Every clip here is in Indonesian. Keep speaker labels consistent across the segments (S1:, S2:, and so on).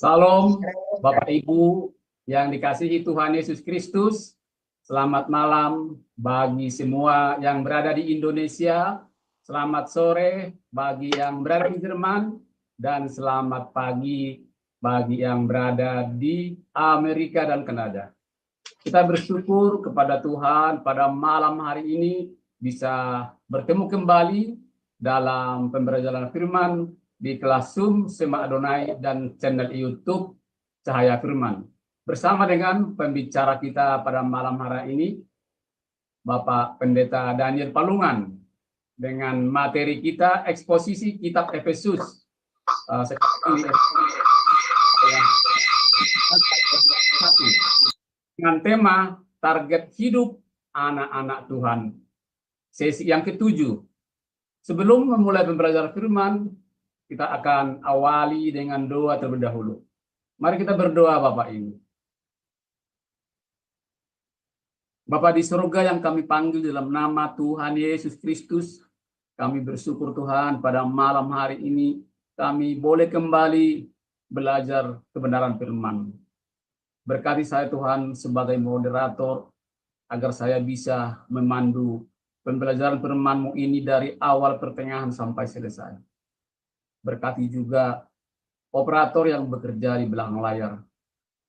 S1: Salam Bapak Ibu yang dikasihi Tuhan Yesus Kristus. Selamat malam bagi semua yang berada di Indonesia. Selamat sore bagi yang berada di Jerman. Dan selamat pagi bagi yang berada di Amerika dan Kanada. Kita bersyukur kepada Tuhan pada malam hari ini bisa bertemu kembali dalam pembelajaran firman di kelas Zoom Sema Adonai dan channel YouTube Cahaya Firman. Bersama dengan pembicara kita pada malam hari ini, Bapak Pendeta Daniel Palungan, dengan materi kita eksposisi kitab Efesus. Dengan tema target hidup anak-anak Tuhan. Sesi yang ke-7. Sebelum memulai pembelajaran firman, kita akan awali dengan doa terlebih dahulu. Mari kita berdoa Bapak Ibu. Bapa di surga yang kami panggil dalam nama Tuhan Yesus Kristus, kami bersyukur Tuhan pada malam hari ini kami boleh kembali belajar kebenaran firman. Berkati saya Tuhan sebagai moderator agar saya bisa memandu pembelajaran firman-Mu ini dari awal pertengahan sampai selesai. Berkati juga operator yang bekerja di belakang layar.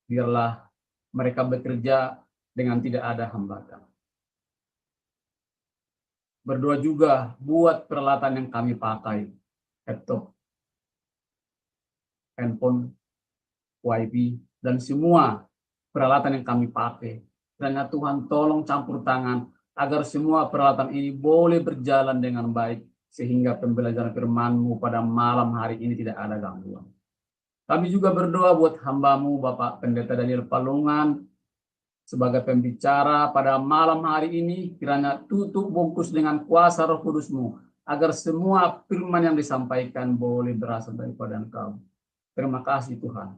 S1: Biarlah mereka bekerja dengan tidak ada hambatan. Berdoa juga buat peralatan yang kami pakai. Laptop, handphone, wifi, dan semua peralatan yang kami pakai. Kiranya Tuhan tolong campur tangan agar semua peralatan ini boleh berjalan dengan baik. Sehingga pembelajaran firman-Mu pada malam hari ini tidak ada gangguan. Kami juga berdoa buat hamba-Mu Bapak Pendeta Daniel Palungan sebagai pembicara pada malam hari ini, kiranya tutup bungkus dengan kuasa Roh Kudus-Mu agar semua firman yang disampaikan boleh berasal daripada Engkau. Terima kasih Tuhan.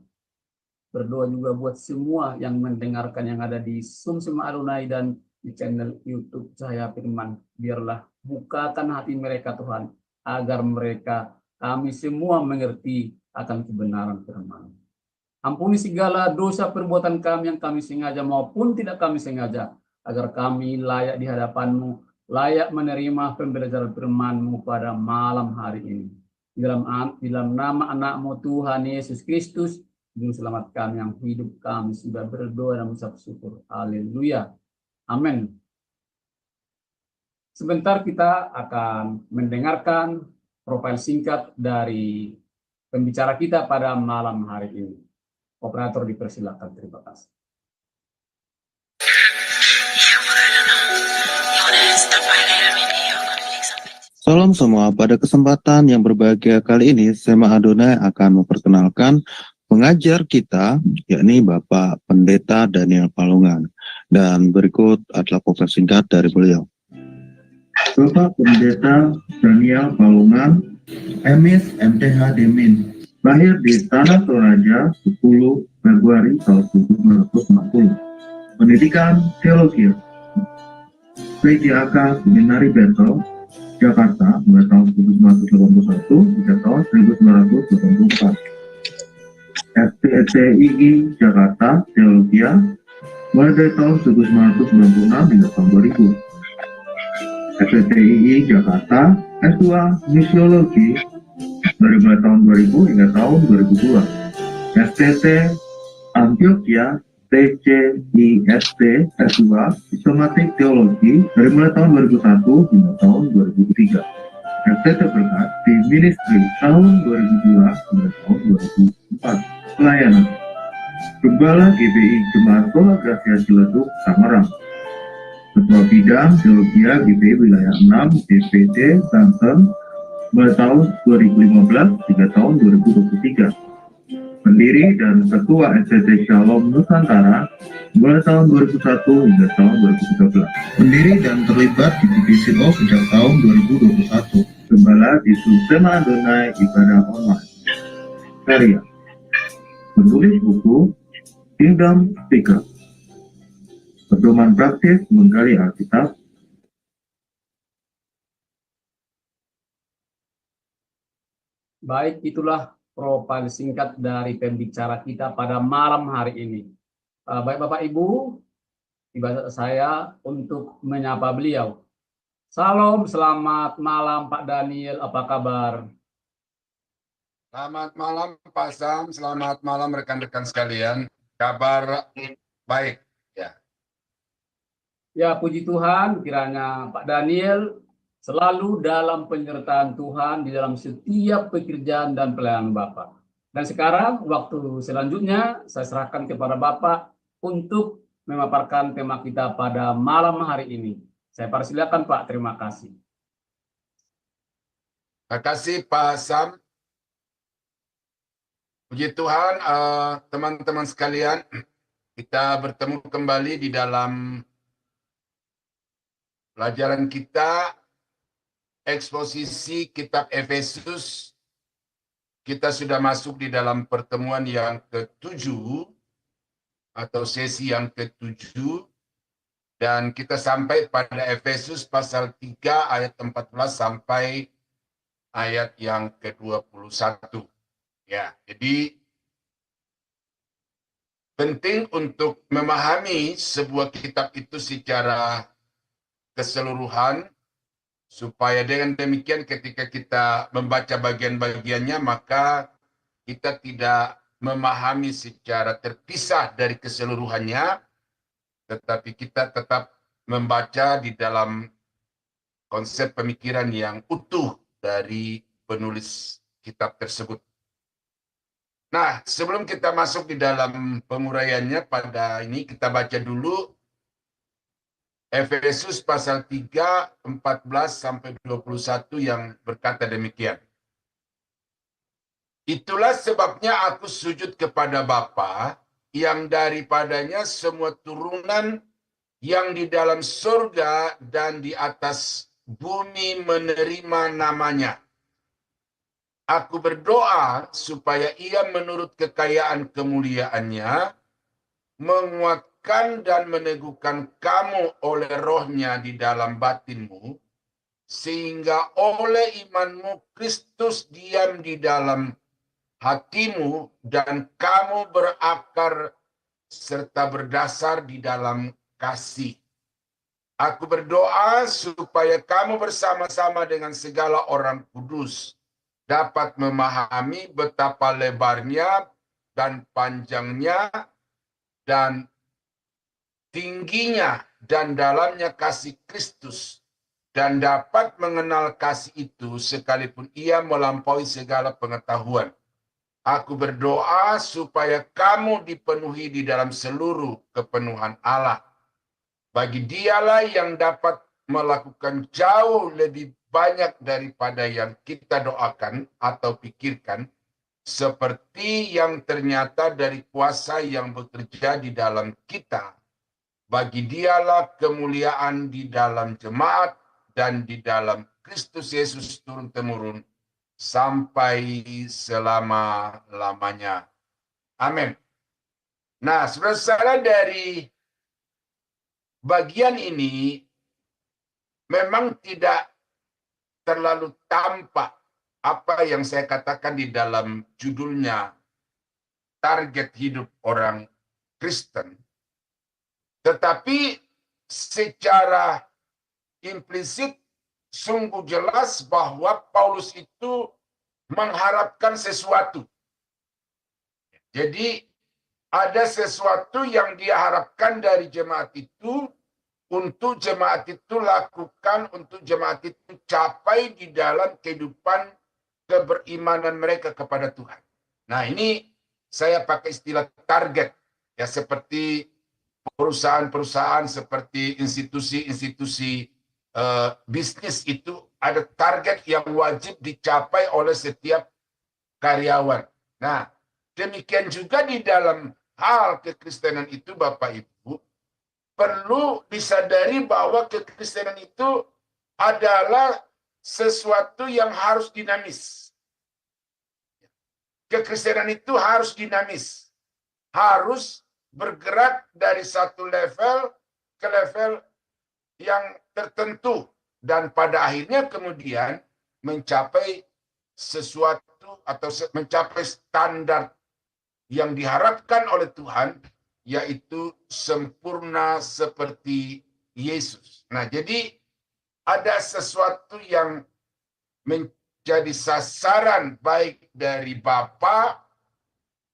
S1: Berdoa juga buat semua yang mendengarkan yang ada di Zoom Sema Adonai dan di channel YouTube Cahaya Firman. Biarlah bukakan hati mereka Tuhan, agar mereka, kami semua mengerti akan kebenaran firman. Ampuni segala dosa perbuatan kami yang kami sengaja maupun tidak kami sengaja, agar kami layak di hadapan-Mu, layak menerima pembelajaran firman-Mu pada malam hari ini. Dalam nama anak-Mu Tuhan Yesus Kristus, Juru Selamat kami yang hidup, kami sudah berdoa dan mengucap syukur. Haleluya. Amin. Sebentar kita akan mendengarkan profil singkat dari pembicara kita pada malam hari ini. Operator dipersilakan, terima kasih.
S2: Salam semua, pada kesempatan yang berbahagia kali ini, Sema Adonai akan memperkenalkan pengajar kita, yakni Bapak Pendeta Daniel Palungan. Dan berikut adalah profil singkat dari beliau.
S3: Bapak Pendeta Daniel Palungan, MIS MTH Demin, lahir di Tanah Toraja 10 Februari tahun 1940. Pendidikan Teologi PJAK Seminari Betel, Jakarta mulai tahun 1981 hingga tahun 1984. FTTII Jakarta Teologi mulai dari tahun 1996 hingga tahun 2000. FTTII Jakarta S2 Misiologi dari mulai tahun 2000 hingga tahun 2002. STT Antioquia TCIST S2 Sistematik Teologi dari mulai tahun 2001 hingga tahun 2003. FTT Berkat di Ministry tahun 2002 hingga tahun 2004. Pelayanan Gembala GBI Jemaat Tola Gracia Ciledug, Tangerang. Ketua Bidang Teologia GBI Wilayah 6 DPD Banten mulai tahun 2015 hingga tahun 2023. Pendiri dan Ketua STT Shalom Nusantara mulai tahun 2001 hingga tahun 2013. Pendiri dan terlibat di divisi O sejak tahun 2021. Gembala di Sema Adonai Ibadah Online. Karya penulis buku Kingdom Speaker. Pedoman praktis menggali Alkitab.
S1: Baik, itulah profil singkat dari pembicara kita pada malam hari ini. Baik Bapak Ibu, tiba saya untuk menyapa beliau. Salam, selamat malam Pak Daniel, apa kabar?
S4: Selamat malam Pak Sam, selamat malam rekan-rekan sekalian. Kabar baik ya.
S1: Ya, puji Tuhan, kiranya Pak Daniel selalu dalam penyertaan Tuhan di dalam setiap pekerjaan dan pelayanan Bapak. Dan sekarang waktu selanjutnya saya serahkan kepada Bapak untuk memaparkan tema kita pada malam hari ini. Saya persilakan Pak, terima kasih.
S4: Terima kasih Pak Sam. Puji Tuhan, teman-teman sekalian, kita bertemu kembali di dalam pelajaran kita, eksposisi kitab Efesus. Kita sudah masuk di dalam pertemuan yang ke-7, atau sesi yang ke-7, dan kita sampai pada Efesus pasal 3 ayat 14 sampai ayat yang ke-21. Ya, jadi penting untuk memahami sebuah kitab itu secara keseluruhan, supaya dengan demikian ketika kita membaca bagian-bagiannya, maka kita tidak memahami secara terpisah dari keseluruhannya, tetapi kita tetap membaca di dalam konsep pemikiran yang utuh dari penulis kitab tersebut. Nah, sebelum kita masuk di dalam penguraiannya pada ini, kita baca dulu Efesus pasal 3, 14 sampai 21 yang berkata demikian. Itulah sebabnya aku sujud kepada Bapa, yang daripadanya semua turunan yang di dalam surga dan di atas bumi menerima namanya. Aku berdoa supaya ia menurut kekayaan kemuliaannya menguatkan dan meneguhkan kamu oleh rohnya di dalam batinmu, sehingga oleh imanmu Kristus diam di dalam hatimu dan kamu berakar serta berdasar di dalam kasih. Aku berdoa supaya kamu bersama-sama dengan segala orang kudus dapat memahami betapa lebarnya dan panjangnya dan tingginya dan dalamnya kasih Kristus, dan dapat mengenal kasih itu sekalipun ia melampaui segala pengetahuan. Aku berdoa supaya kamu dipenuhi di dalam seluruh kepenuhan Allah. Bagi dialah yang dapat melakukan jauh lebih banyak daripada yang kita doakan atau pikirkan, seperti yang ternyata dari kuasa yang bekerja di dalam kita. Bagi dialah kemuliaan di dalam jemaat dan di dalam Kristus Yesus turun-temurun sampai selama-lamanya. Amin. Nah, saudara-saudara, dari bagian ini memang tidak terlalu tampak apa yang saya katakan di dalam judulnya, target hidup orang Kristen. Tetapi secara implisit sungguh jelas bahwa Paulus itu mengharapkan sesuatu. Jadi ada sesuatu yang dia harapkan dari jemaat itu, untuk jemaat itu lakukan, untuk jemaat itu capai di dalam kehidupan keberimanan mereka kepada Tuhan. Nah, ini saya pakai istilah target, ya, seperti perusahaan-perusahaan, seperti institusi-institusi bisnis itu ada target yang wajib dicapai oleh setiap karyawan. Nah, demikian juga di dalam hal kekristenan itu, Bapak Ibu, perlu disadari bahwa kekristenan itu adalah sesuatu yang harus dinamis. Kekristenan itu harus dinamis. Harus bergerak dari satu level ke level yang tertentu. Dan pada akhirnya kemudian mencapai sesuatu sesuatu atau mencapai standar yang diharapkan oleh Tuhan, yaitu sempurna seperti Yesus. Nah, jadi ada sesuatu yang menjadi sasaran baik dari Bapa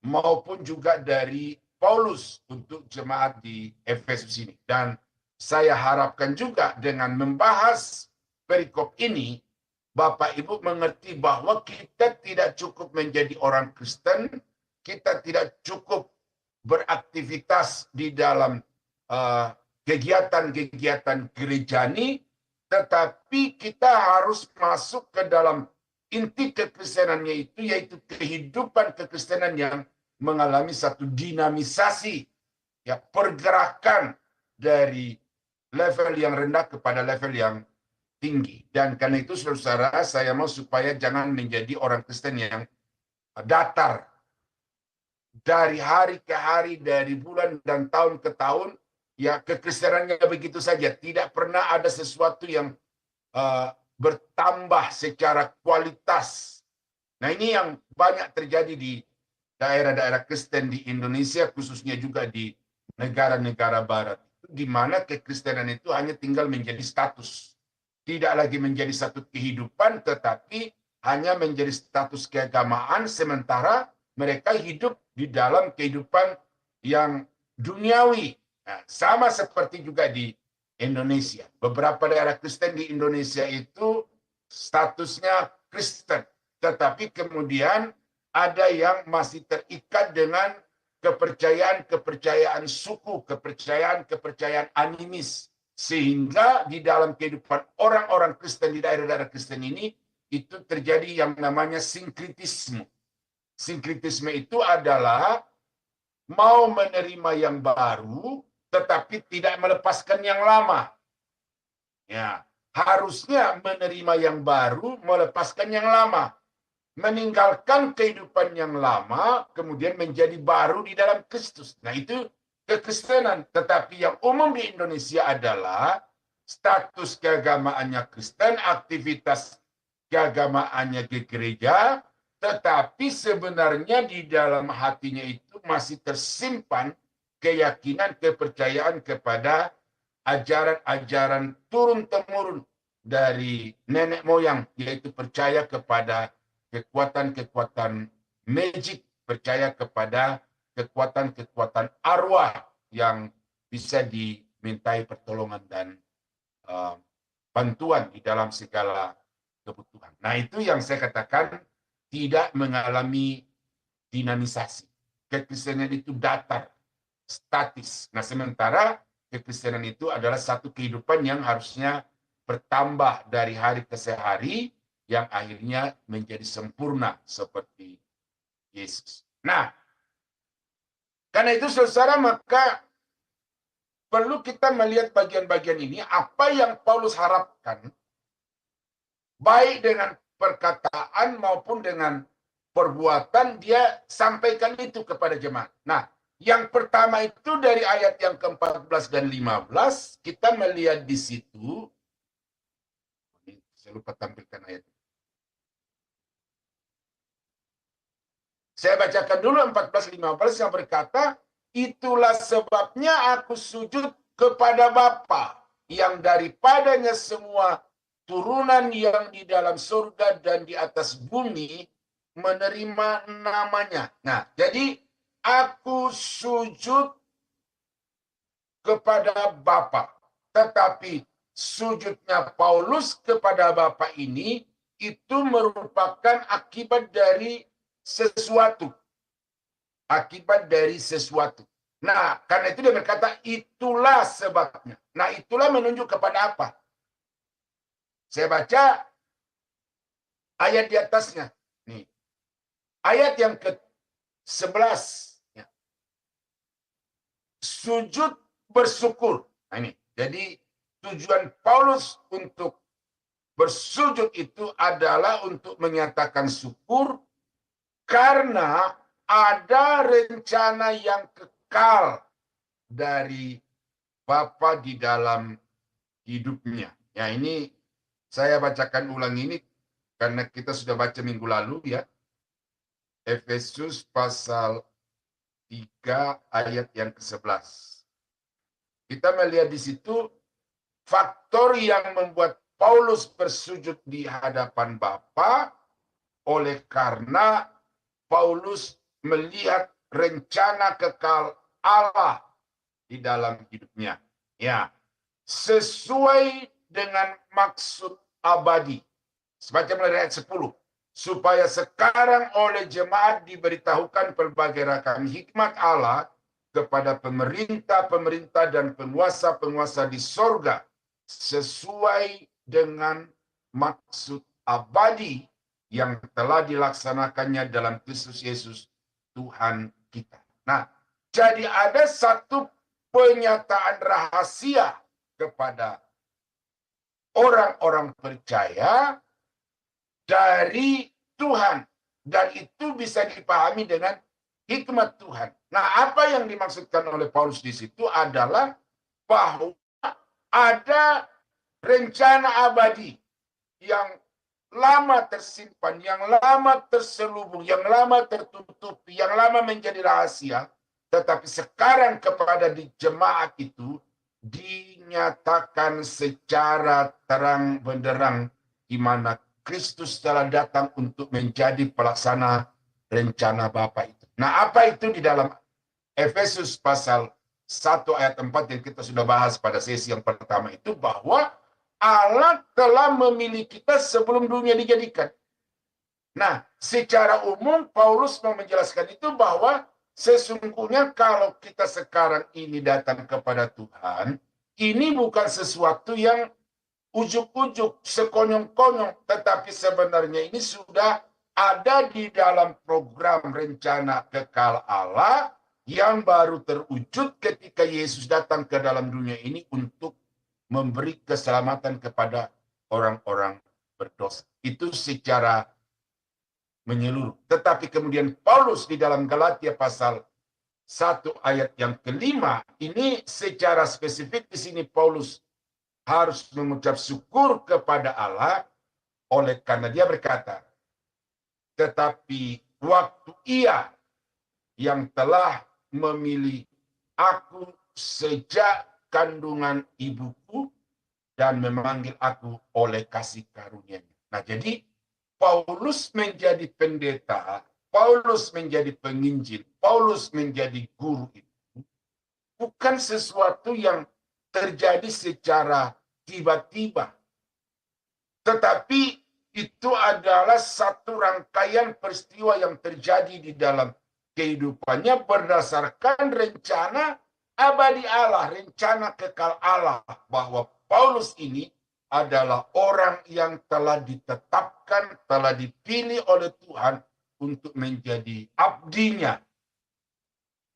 S4: maupun juga dari Paulus untuk jemaat di Efesus ini. Dan saya harapkan juga dengan membahas perikop ini, Bapak Ibu mengerti bahwa kita tidak cukup menjadi orang Kristen, kita tidak cukup beraktivitas di dalam kegiatan-kegiatan gerejani, tetapi kita harus masuk ke dalam inti kekristenannya itu, yaitu kehidupan kekristenan yang mengalami satu dinamisasi, ya, pergerakan dari level yang rendah kepada level yang tinggi. Dan karena itu, saudara, saya mau supaya jangan menjadi orang Kristen yang datar. Dari hari ke hari, dari bulan dan tahun ke tahun, ya kekristenannya begitu saja. Tidak pernah ada sesuatu yang bertambah secara kualitas. Nah, ini yang banyak terjadi di daerah-daerah Kristen di Indonesia, khususnya juga di negara-negara barat, di mana kekristenan itu hanya tinggal menjadi status. Tidak lagi menjadi satu kehidupan, tetapi hanya menjadi status keagamaan, sementara mereka hidup di dalam kehidupan yang duniawi. Nah, sama seperti juga di Indonesia. Beberapa daerah Kristen di Indonesia itu statusnya Kristen, tetapi kemudian ada yang masih terikat dengan kepercayaan-kepercayaan suku, kepercayaan-kepercayaan animis. Sehingga di dalam kehidupan orang-orang Kristen di daerah-daerah Kristen ini, itu terjadi yang namanya sinkritisme. Sinkritisme itu adalah mau menerima yang baru, tetapi tidak melepaskan yang lama. Ya, harusnya menerima yang baru, melepaskan yang lama. Meninggalkan kehidupan yang lama, kemudian menjadi baru di dalam Kristus. Nah, itu kekristenan. Tetapi yang umum di Indonesia adalah status keagamaannya Kristen, aktivitas keagamaannya ke gereja, tetapi sebenarnya di dalam hatinya itu masih tersimpan keyakinan, kepercayaan kepada ajaran-ajaran turun-temurun dari nenek moyang, yaitu percaya kepada kekuatan-kekuatan magic, percaya kepada kekuatan-kekuatan arwah yang bisa dimintai pertolongan dan bantuan di dalam segala kebutuhan. Nah, itu yang saya katakan tidak mengalami dinamisasi. Kekristenan itu datar, statis. Nah, sementara kekristenan itu adalah satu kehidupan yang harusnya bertambah dari hari ke hari, yang akhirnya menjadi sempurna seperti Yesus. Nah, karena itu saudara, maka perlu kita melihat bagian-bagian ini, apa yang Paulus harapkan, baik dengan perkataan maupun dengan perbuatan, dia sampaikan itu kepada jemaat. Nah, yang pertama itu dari ayat yang ke-14 dan 15, kita melihat di situ, saya lupa tampilkan ayat. Saya bacakan dulu 14-15 yang berkata, itulah sebabnya aku sujud kepada Bapa yang daripadanya semua turunan yang di dalam surga dan di atas bumi menerima namanya. Nah, jadi aku sujud kepada Bapa. Tetapi sujudnya Paulus kepada Bapa ini itu merupakan akibat dari sesuatu. Akibat dari sesuatu. Nah, karena itu dia berkata, itulah sebabnya. Nah, itulah menunjuk kepada apa? Saya baca ayat di atasnya. Nih. Ayat yang ke-11. Ya. Sujud bersyukur. Nah, ini. Jadi, tujuan Paulus untuk bersujud itu adalah untuk menyatakan syukur karena ada rencana yang kekal dari Bapa di dalam hidupnya. Ya, ini saya bacakan ulang ini karena kita sudah baca minggu lalu ya. Efesus pasal 3 ayat yang ke-11. Kita melihat di situ faktor yang membuat Paulus bersujud di hadapan Bapa oleh karena Paulus melihat rencana kekal Allah di dalam hidupnya. Ya, sesuai dengan maksud abadi. Semacam dari ayat 10. Supaya sekarang oleh jemaat diberitahukan berbagai ragam hikmat Allah kepada pemerintah-pemerintah dan penguasa-penguasa di sorga sesuai dengan maksud abadi yang telah dilaksanakannya dalam Kristus Yesus Tuhan kita. Nah, jadi ada satu penyataan rahasia kepada orang-orang percaya dari Tuhan, dan itu bisa dipahami dengan hikmat Tuhan. Nah, apa yang dimaksudkan oleh Paulus di situ adalah bahwa ada rencana abadi yang lama tersimpan, yang lama terselubung, yang lama tertutup, yang lama menjadi rahasia, tetapi sekarang kepada di jemaat itu dinyatakan secara terang benderang di mana Kristus telah datang untuk menjadi pelaksana rencana Bapa itu. Nah, apa itu di dalam Efesus pasal 1 ayat 4 yang kita sudah bahas pada sesi yang pertama itu, bahwa Allah telah memilih kita sebelum dunia dijadikan. Nah, secara umum Paulus mau menjelaskan itu bahwa sesungguhnya kalau kita sekarang ini datang kepada Tuhan, ini bukan sesuatu yang ujuk-ujuk, sekonyong-konyong, tetapi sebenarnya ini sudah ada di dalam program rencana kekal Allah yang baru terwujud ketika Yesus datang ke dalam dunia ini untuk memberi keselamatan kepada orang-orang berdosa. Itu secara menyeluruh. Tetapi kemudian Paulus di dalam Galatia pasal 1 ayat yang ke-5, ini secara spesifik di sini Paulus harus mengucap syukur kepada Allah oleh karena dia berkata, tetapi waktu Ia yang telah memilih aku sejak kandungan ibuku dan memanggil aku oleh kasih karunia-Nya. Nah, jadi Paulus menjadi pendeta, Paulus menjadi penginjil, Paulus menjadi guru itu bukan sesuatu yang terjadi secara tiba-tiba. Tetapi itu adalah satu rangkaian peristiwa yang terjadi di dalam kehidupannya berdasarkan rencana abadi Allah, rencana kekal Allah, bahwa Paulus ini adalah orang yang telah ditetapkan, telah dipilih oleh Tuhan untuk menjadi abdinya,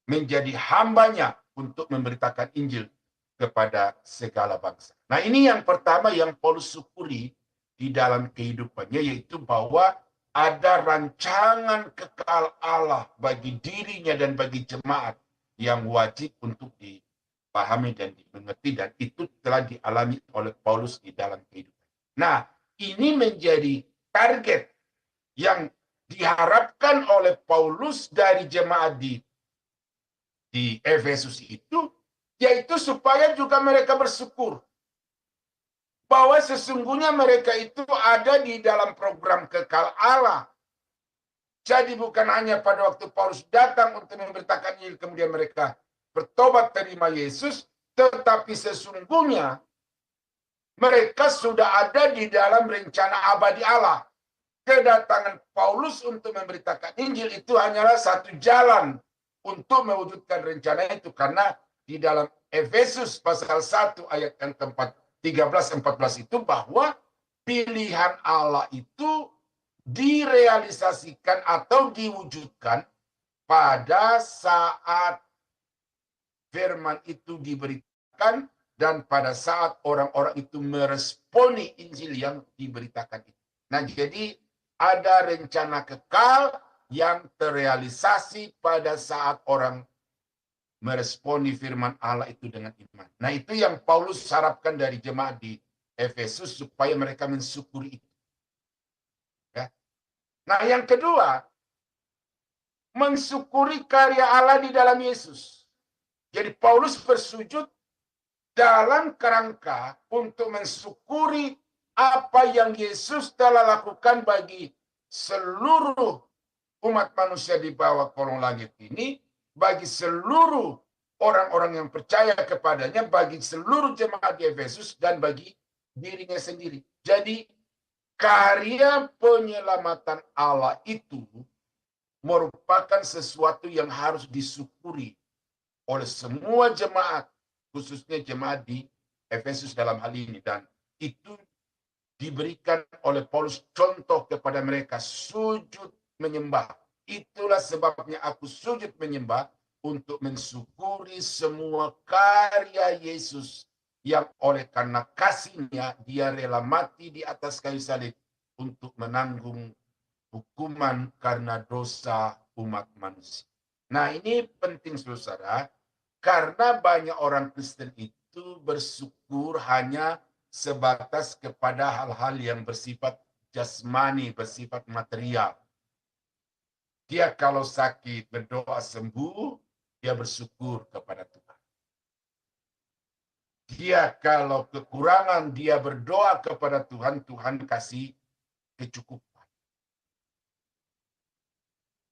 S4: menjadi hambanya untuk memberitakan Injil kepada segala bangsa. Nah, ini yang pertama yang Paulus syukuri di dalam kehidupannya, yaitu bahwa ada rancangan kekal Allah bagi dirinya dan bagi jemaat yang wajib untuk dipahami dan dimengerti, dan itu telah dialami oleh Paulus di dalam kehidupan. Nah, ini menjadi target yang diharapkan oleh Paulus dari jemaat di Efesus itu, yaitu supaya juga mereka bersyukur bahwa sesungguhnya mereka itu ada di dalam program kekal Allah. Jadi bukan hanya pada waktu Paulus datang untuk memberitakan Injil kemudian mereka bertobat terima Yesus, tetapi sesungguhnya mereka sudah ada di dalam rencana abadi Allah. Kedatangan Paulus untuk memberitakan Injil itu hanyalah satu jalan untuk mewujudkan rencana itu, karena di dalam Efesus pasal 1 ayat yang keempat 13-14 itu bahwa pilihan Allah itu direalisasikan atau diwujudkan pada saat firman itu diberitakan dan pada saat orang-orang itu meresponi Injil yang diberitakan itu. Nah, jadi ada rencana kekal yang terrealisasi pada saat orang meresponi firman Allah itu dengan iman. Nah, itu yang Paulus harapkan dari jemaat di Efesus supaya mereka mensyukuri itu. Ya. Nah, yang kedua, mensyukuri karya Allah di dalam Yesus. Jadi Paulus bersujud dalam kerangka untuk mensyukuri apa yang Yesus telah lakukan bagi seluruh umat manusia di bawah kolong langit ini, bagi seluruh orang-orang yang percaya kepadanya, bagi seluruh jemaat di Efesus, dan bagi dirinya sendiri. Jadi karya penyelamatan Allah itu merupakan sesuatu yang harus disyukuri oleh semua jemaat, khususnya jemaat di Efesus dalam hal ini. Dan itu diberikan oleh Paulus contoh kepada mereka, sujud menyembah. Itulah sebabnya aku sujud menyembah, untuk mensyukuri semua karya Yesus yang oleh karena kasihnya dia rela mati di atas kayu salib untuk menanggung hukuman karena dosa umat manusia. Nah, ini penting saudara, karena banyak orang Kristen itu bersyukur hanya sebatas kepada hal-hal yang bersifat jasmani, bersifat material. Dia kalau sakit berdoa sembuh, dia bersyukur kepada Tuhan. Dia kalau kekurangan, dia berdoa kepada Tuhan, Tuhan kasih kecukupan.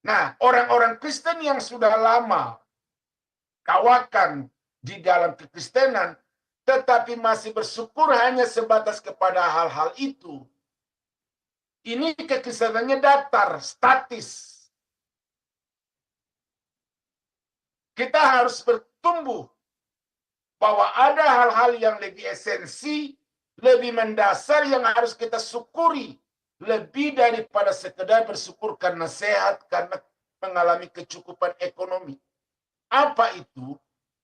S4: Nah, orang-orang Kristen yang sudah lama kawakan di dalam kekristenan, tetapi masih bersyukur hanya sebatas kepada hal-hal itu. Ini kekristenannya datar, statis. Kita harus bertumbuh bahwa ada hal-hal yang lebih esensi, lebih mendasar yang harus kita syukuri. Lebih daripada sekedar bersyukur karena sehat, karena mengalami kecukupan ekonomi. Apa itu?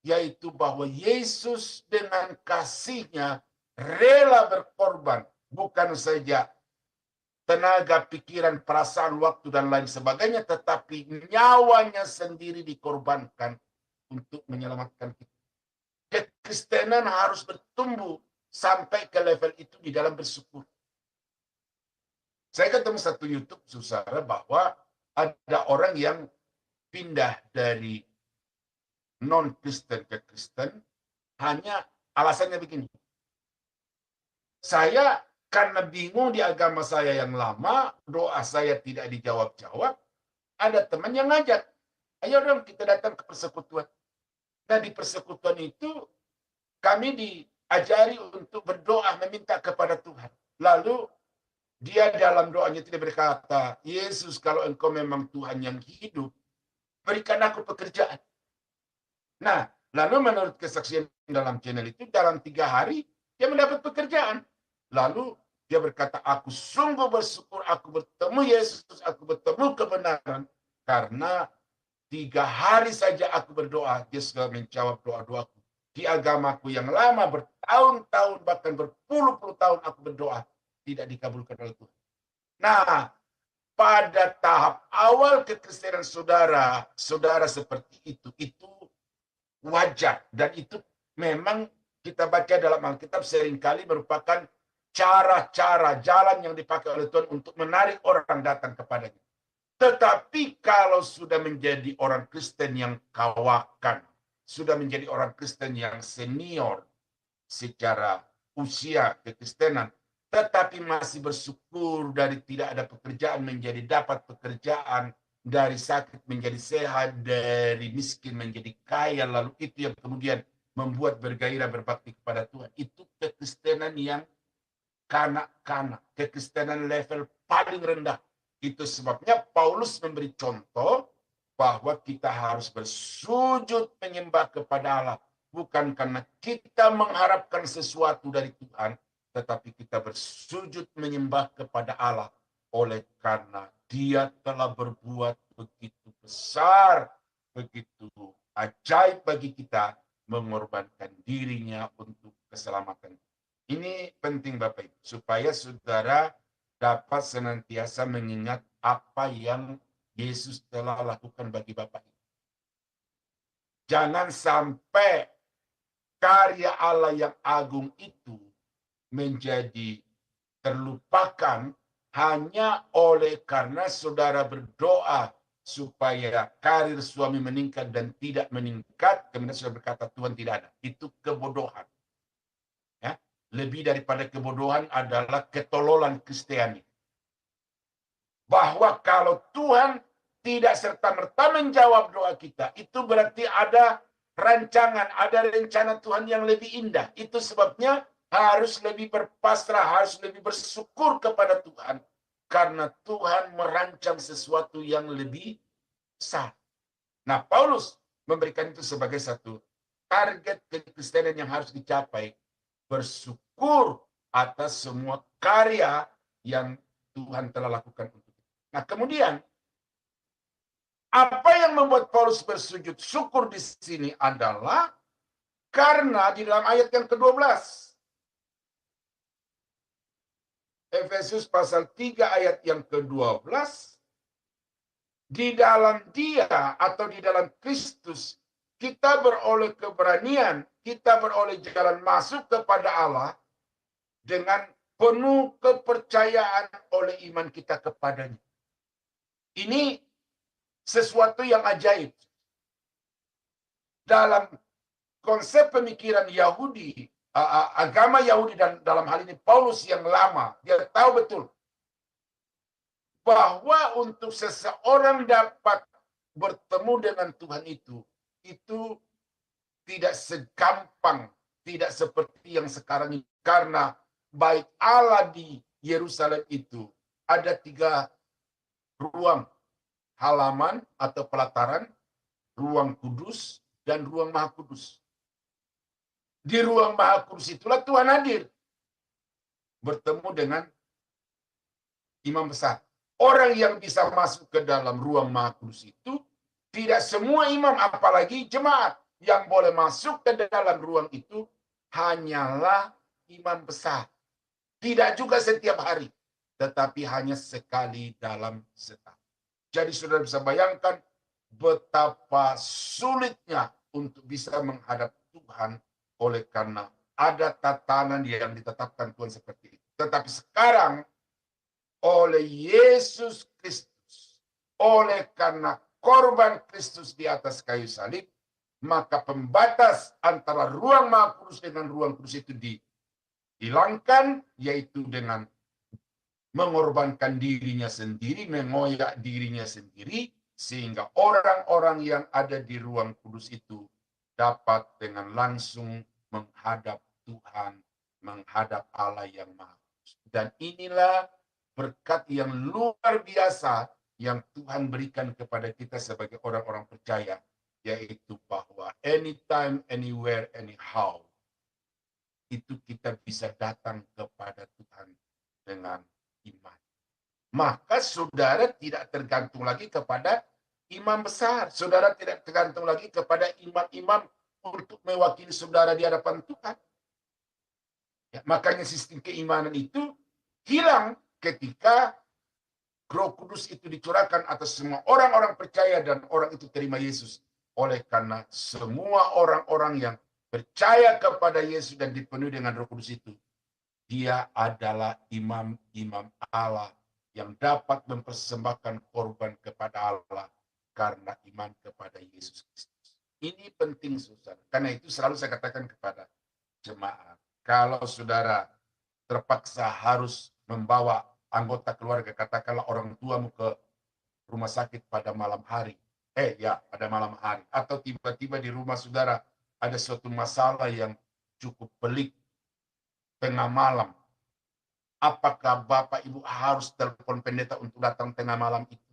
S4: Yaitu bahwa Yesus dengan kasihnya rela berkorban. Bukan saja tenaga, pikiran, perasaan, waktu, dan lain sebagainya, tetapi nyawanya sendiri dikorbankan untuk menyelamatkan kita. Kekristenan harus bertumbuh sampai ke level itu di dalam bersyukur. Saya ketemu satu YouTube, saudara, bahwa ada orang yang pindah dari non-Kristen ke Kristen, hanya alasannya begini. Saya karena bingung di agama saya yang lama, doa saya tidak dijawab-jawab, ada teman yang ngajak, ayo dong kita datang ke persekutuan. Nah, di persekutuan itu kami diajari untuk berdoa meminta kepada Tuhan. Lalu dia dalam doanya tidak berkata, Yesus, kalau engkau memang Tuhan yang hidup, berikan aku pekerjaan. Nah, lalu menurut kesaksian dalam channel itu, dalam 3 hari dia mendapat pekerjaan. Lalu dia berkata, aku sungguh bersyukur aku bertemu Yesus, aku bertemu kebenaran, karena 3 hari saja aku berdoa, dia sudah menjawab doa-doaku. Di agamaku yang lama, bertahun-tahun, bahkan berpuluh-puluh tahun aku berdoa, tidak dikabulkan oleh Tuhan. Nah, pada tahap awal kekristenan saudara, saudara seperti itu wajar. Dan itu memang kita baca dalam Alkitab seringkali merupakan cara-cara, jalan yang dipakai oleh Tuhan untuk menarik orang datang kepadanya. Tetapi kalau sudah menjadi orang Kristen yang kawakan, sudah menjadi orang Kristen yang senior secara usia kekristenan, tetapi masih bersyukur dari tidak ada pekerjaan menjadi dapat pekerjaan, dari sakit menjadi sehat, dari miskin menjadi kaya, lalu itu yang kemudian membuat bergairah berbakti kepada Tuhan. Itu kekristenan yang kanak-kanak, kekristenan level paling rendah. Itu sebabnya Paulus memberi contoh bahwa kita harus bersujud menyembah kepada Allah. Bukan karena kita mengharapkan sesuatu dari Tuhan, tetapi kita bersujud menyembah kepada Allah oleh karena Dia telah berbuat begitu besar, begitu ajaib bagi kita, mengorbankan dirinya untuk keselamatan. Ini penting Bapak Ibu, supaya saudara dapat senantiasa mengingat apa yang Yesus telah lakukan bagi Bapak Ibu. Jangan sampai karya Allah yang agung itu menjadi terlupakan hanya oleh karena saudara berdoa supaya karir suami meningkat dan tidak meningkat, kemudian sudah berkata Tuhan tidak ada. Itu kebodohan. Ya. Lebih daripada kebodohan adalah ketololan Kristiani. Bahwa kalau Tuhan tidak serta-merta menjawab doa kita, itu berarti ada rancangan, ada rencana Tuhan yang lebih indah. Itu sebabnya harus lebih berpasrah, harus lebih bersyukur kepada Tuhan. Karena Tuhan merancang sesuatu yang lebih besar. Nah, Paulus memberikan itu sebagai satu target kekristenan yang harus dicapai. Bersyukur atas semua karya yang Tuhan telah lakukan untuk kita. Nah, kemudian apa yang membuat Paulus bersujud syukur di sini adalah karena di dalam ayat yang ke-12. Efesus pasal 3 ayat yang ke-12. Di dalam Dia atau di dalam Kristus kita beroleh keberanian, kita beroleh jalan masuk kepada Allah dengan penuh kepercayaan oleh iman kita kepadanya. Ini sesuatu yang ajaib. Dalam konsep pemikiran Yahudi, agama Yahudi, dan dalam hal ini Paulus yang lama, dia tahu betul bahwa untuk seseorang dapat bertemu dengan Tuhan itu tidak segampang, tidak seperti yang sekarang ini. Karena baik Allah di Yerusalem itu ada 3 ruang, halaman atau pelataran, ruang kudus, dan ruang maha kudus. Di ruang maha kudus itulah Tuhan hadir, bertemu dengan imam besar. Orang yang bisa masuk ke dalam ruang maha kudus itu, tidak semua imam, apalagi jemaat. Yang boleh masuk ke dalam ruang itu hanyalah imam besar. Tidak juga setiap hari, tetapi hanya sekali dalam setahun. Jadi saudara bisa bayangkan betapa sulitnya untuk bisa menghadap Tuhan oleh karena ada tatanan yang ditetapkan Tuhan seperti itu. Tetapi sekarang oleh Yesus Kristus, oleh karena korban Kristus di atas kayu salib, maka pembatas antara ruang maha kudus dengan ruang kudus itu dihilangkan, yaitu dengan mengorbankan dirinya sendiri, mengoyak dirinya sendiri, sehingga orang-orang yang ada di ruang kudus itu dapat dengan langsung menghadap Tuhan, menghadap Allah yang Maha Kudus. Dan inilah berkat yang luar biasa yang Tuhan berikan kepada kita sebagai orang-orang percaya, yaitu bahwa anytime, anywhere, anyhow, itu kita bisa datang kepada Tuhan dengan iman. Maka saudara tidak tergantung lagi kepada imam besar. Saudara tidak tergantung lagi kepada imam-imam untuk mewakili saudara di hadapan Tuhan. Ya, makanya sistem keimanan itu hilang ketika Roh Kudus itu dicurahkan atas semua orang-orang percaya dan orang itu terima Yesus. Oleh karena semua orang-orang yang percaya kepada Yesus dan dipenuhi dengan Roh Kudus itu, dia adalah imam-imam Allah yang dapat mempersembahkan korban kepada Allah karena iman kepada Yesus Kristus. Ini penting, saudara. Karena itu selalu saya katakan kepada jemaat, kalau saudara terpaksa harus membawa anggota keluarga, katakanlah orang tuamu ke rumah sakit pada malam hari, pada malam hari, atau tiba-tiba di rumah saudara ada suatu masalah yang cukup pelik tengah malam, apakah Bapak Ibu harus telepon pendeta untuk datang tengah malam itu?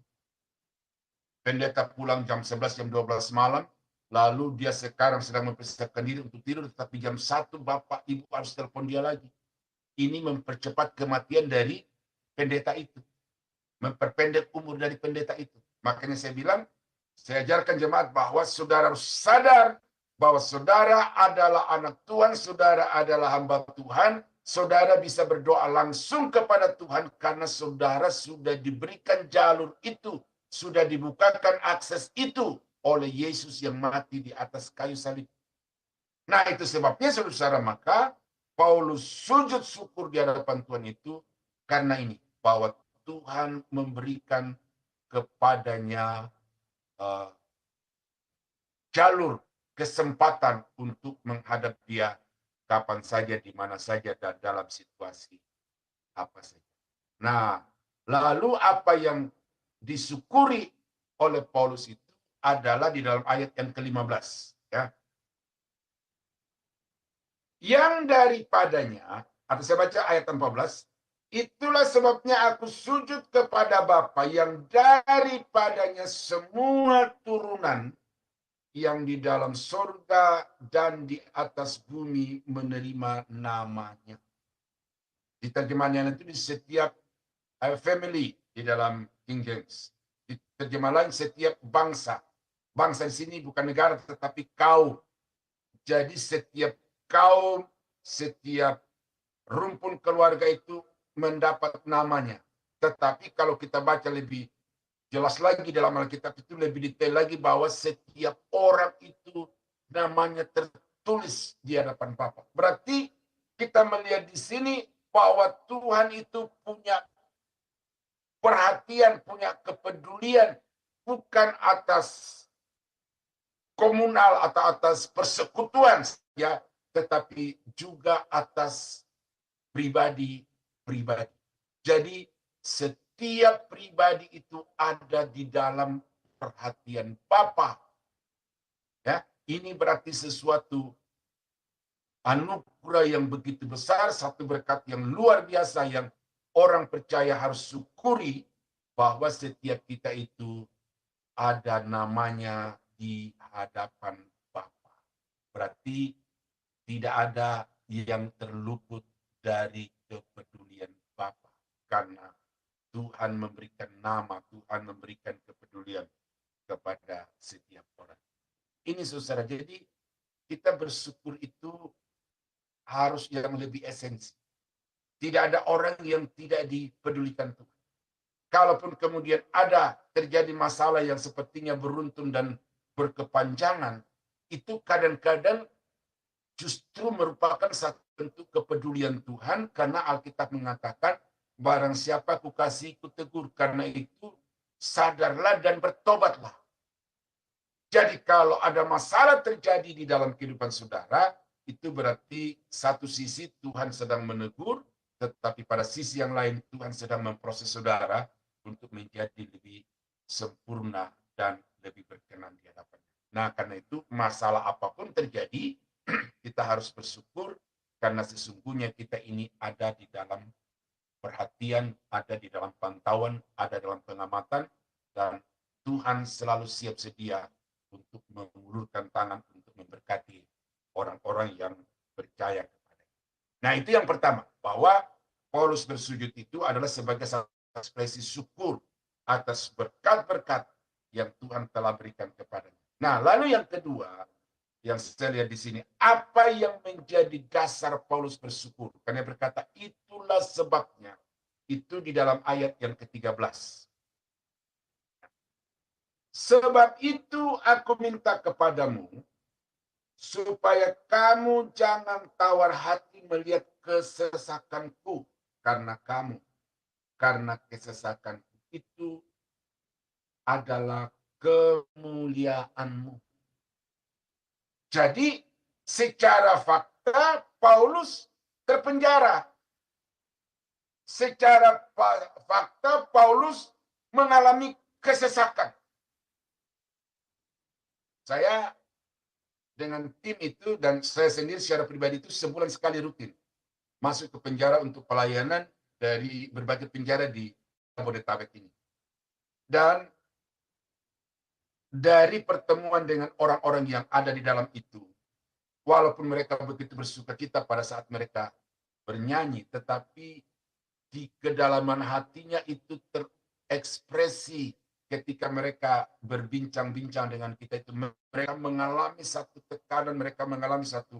S4: Pendeta pulang jam 11, jam 12 malam, lalu dia sekarang sedang mempersiapkan diri untuk tidur, tetapi jam 1 Bapak Ibu harus telepon dia lagi. Ini mempercepat kematian dari pendeta itu, memperpendek umur dari pendeta itu. Makanya saya bilang, saya ajarkan jemaat bahwa saudara harus sadar bahwa saudara adalah anak Tuhan, saudara adalah hamba Tuhan, saudara bisa berdoa langsung kepada Tuhan karena saudara sudah diberikan jalur itu, sudah dibukakan akses itu oleh Yesus yang mati di atas kayu salib. Nah, itu sebabnya saudara, maka Paulus sujud syukur di hadapan Tuhan itu karena ini, bahwa Tuhan memberikan kepadanya uh, jalur kesempatan untuk menghadap Dia kapan saja, di mana saja, dan dalam situasi apa saja. Nah, lalu apa yang disyukuri oleh Paulus itu adalah di dalam ayat yang ke-15, ya. Yang daripadanya, atau saya baca ayat 14, itulah sebabnya aku sujud kepada Bapa yang daripadanya semua turunan yang di dalam sorga dan di atas bumi menerima namanya. Di terjemahan itu di setiap family di dalam King James. Di terjemahan lain setiap bangsa. Bangsa di sini bukan negara tetapi kaum. Jadi setiap kaum, setiap rumpun keluarga itu mendapat namanya. Tetapi kalau kita baca lebih jelas lagi dalam Alkitab itu lebih detail lagi bahwa setiap orang itu namanya tertulis di hadapan Bapa. Berarti kita melihat di sini bahwa Tuhan itu punya perhatian, punya kepedulian bukan atas komunal atau atas persekutuan, ya, tetapi juga atas pribadi-pribadi. Jadi setiap pribadi itu ada di dalam perhatian Bapa. Ya, ini berarti sesuatu anugerah yang begitu besar, satu berkat yang luar biasa yang orang percaya harus syukuri bahwa setiap kita itu ada namanya di hadapan Bapa. Berarti tidak ada yang terluput dari kepedulian Bapa karena Tuhan memberikan nama, Tuhan memberikan kepedulian kepada setiap orang. Ini saudara, jadi kita bersyukur itu harus yang lebih esensi. Tidak ada orang yang tidak dipedulikan Tuhan. Kalaupun kemudian ada terjadi masalah yang sepertinya beruntun dan berkepanjangan, itu kadang-kadang justru merupakan satu bentuk kepedulian Tuhan karena Alkitab mengatakan barang siapa kukasihi kutegur, karena itu sadarlah dan bertobatlah. Jadi kalau ada masalah terjadi di dalam kehidupan saudara, itu berarti satu sisi Tuhan sedang menegur, tetapi pada sisi yang lain Tuhan sedang memproses saudara untuk menjadi lebih sempurna dan lebih berkenan di hadapannya. Nah, karena itu masalah apapun terjadi, kita harus bersyukur karena sesungguhnya kita ini ada di dalam perhatian, ada di dalam pantauan, ada dalam pengamatan, dan Tuhan selalu siap sedia untuk mengulurkan tangan untuk memberkati orang-orang yang percaya kepadanya. Nah, itu yang pertama, bahwa Paulus bersujud itu adalah sebagai satu ekspresi syukur atas berkat-berkat yang Tuhan telah berikan kepadanya. Nah, lalu yang kedua, yang saya lihat di sini, apa yang menjadi dasar Paulus bersyukur? Karena berkata, itulah sebabnya. Itu di dalam ayat yang ke-13. Sebab itu aku minta kepadamu, supaya kamu jangan tawar hati melihat kesesakanku karena kamu. Karena kesesakanku itu adalah kemuliaanmu. Jadi secara fakta Paulus terpenjara. Secara fakta Paulus mengalami kesesakan. Saya dengan tim itu dan saya sendiri secara pribadi itu sebulan sekali rutin masuk ke penjara untuk pelayanan dari berbagai penjara di Jabodetabek ini. Dan dari pertemuan dengan orang-orang yang ada di dalam itu, walaupun mereka begitu bersukacita pada saat mereka bernyanyi, tetapi di kedalaman hatinya itu terekspresi ketika mereka berbincang-bincang dengan kita itu. Mereka mengalami satu tekanan, mereka mengalami satu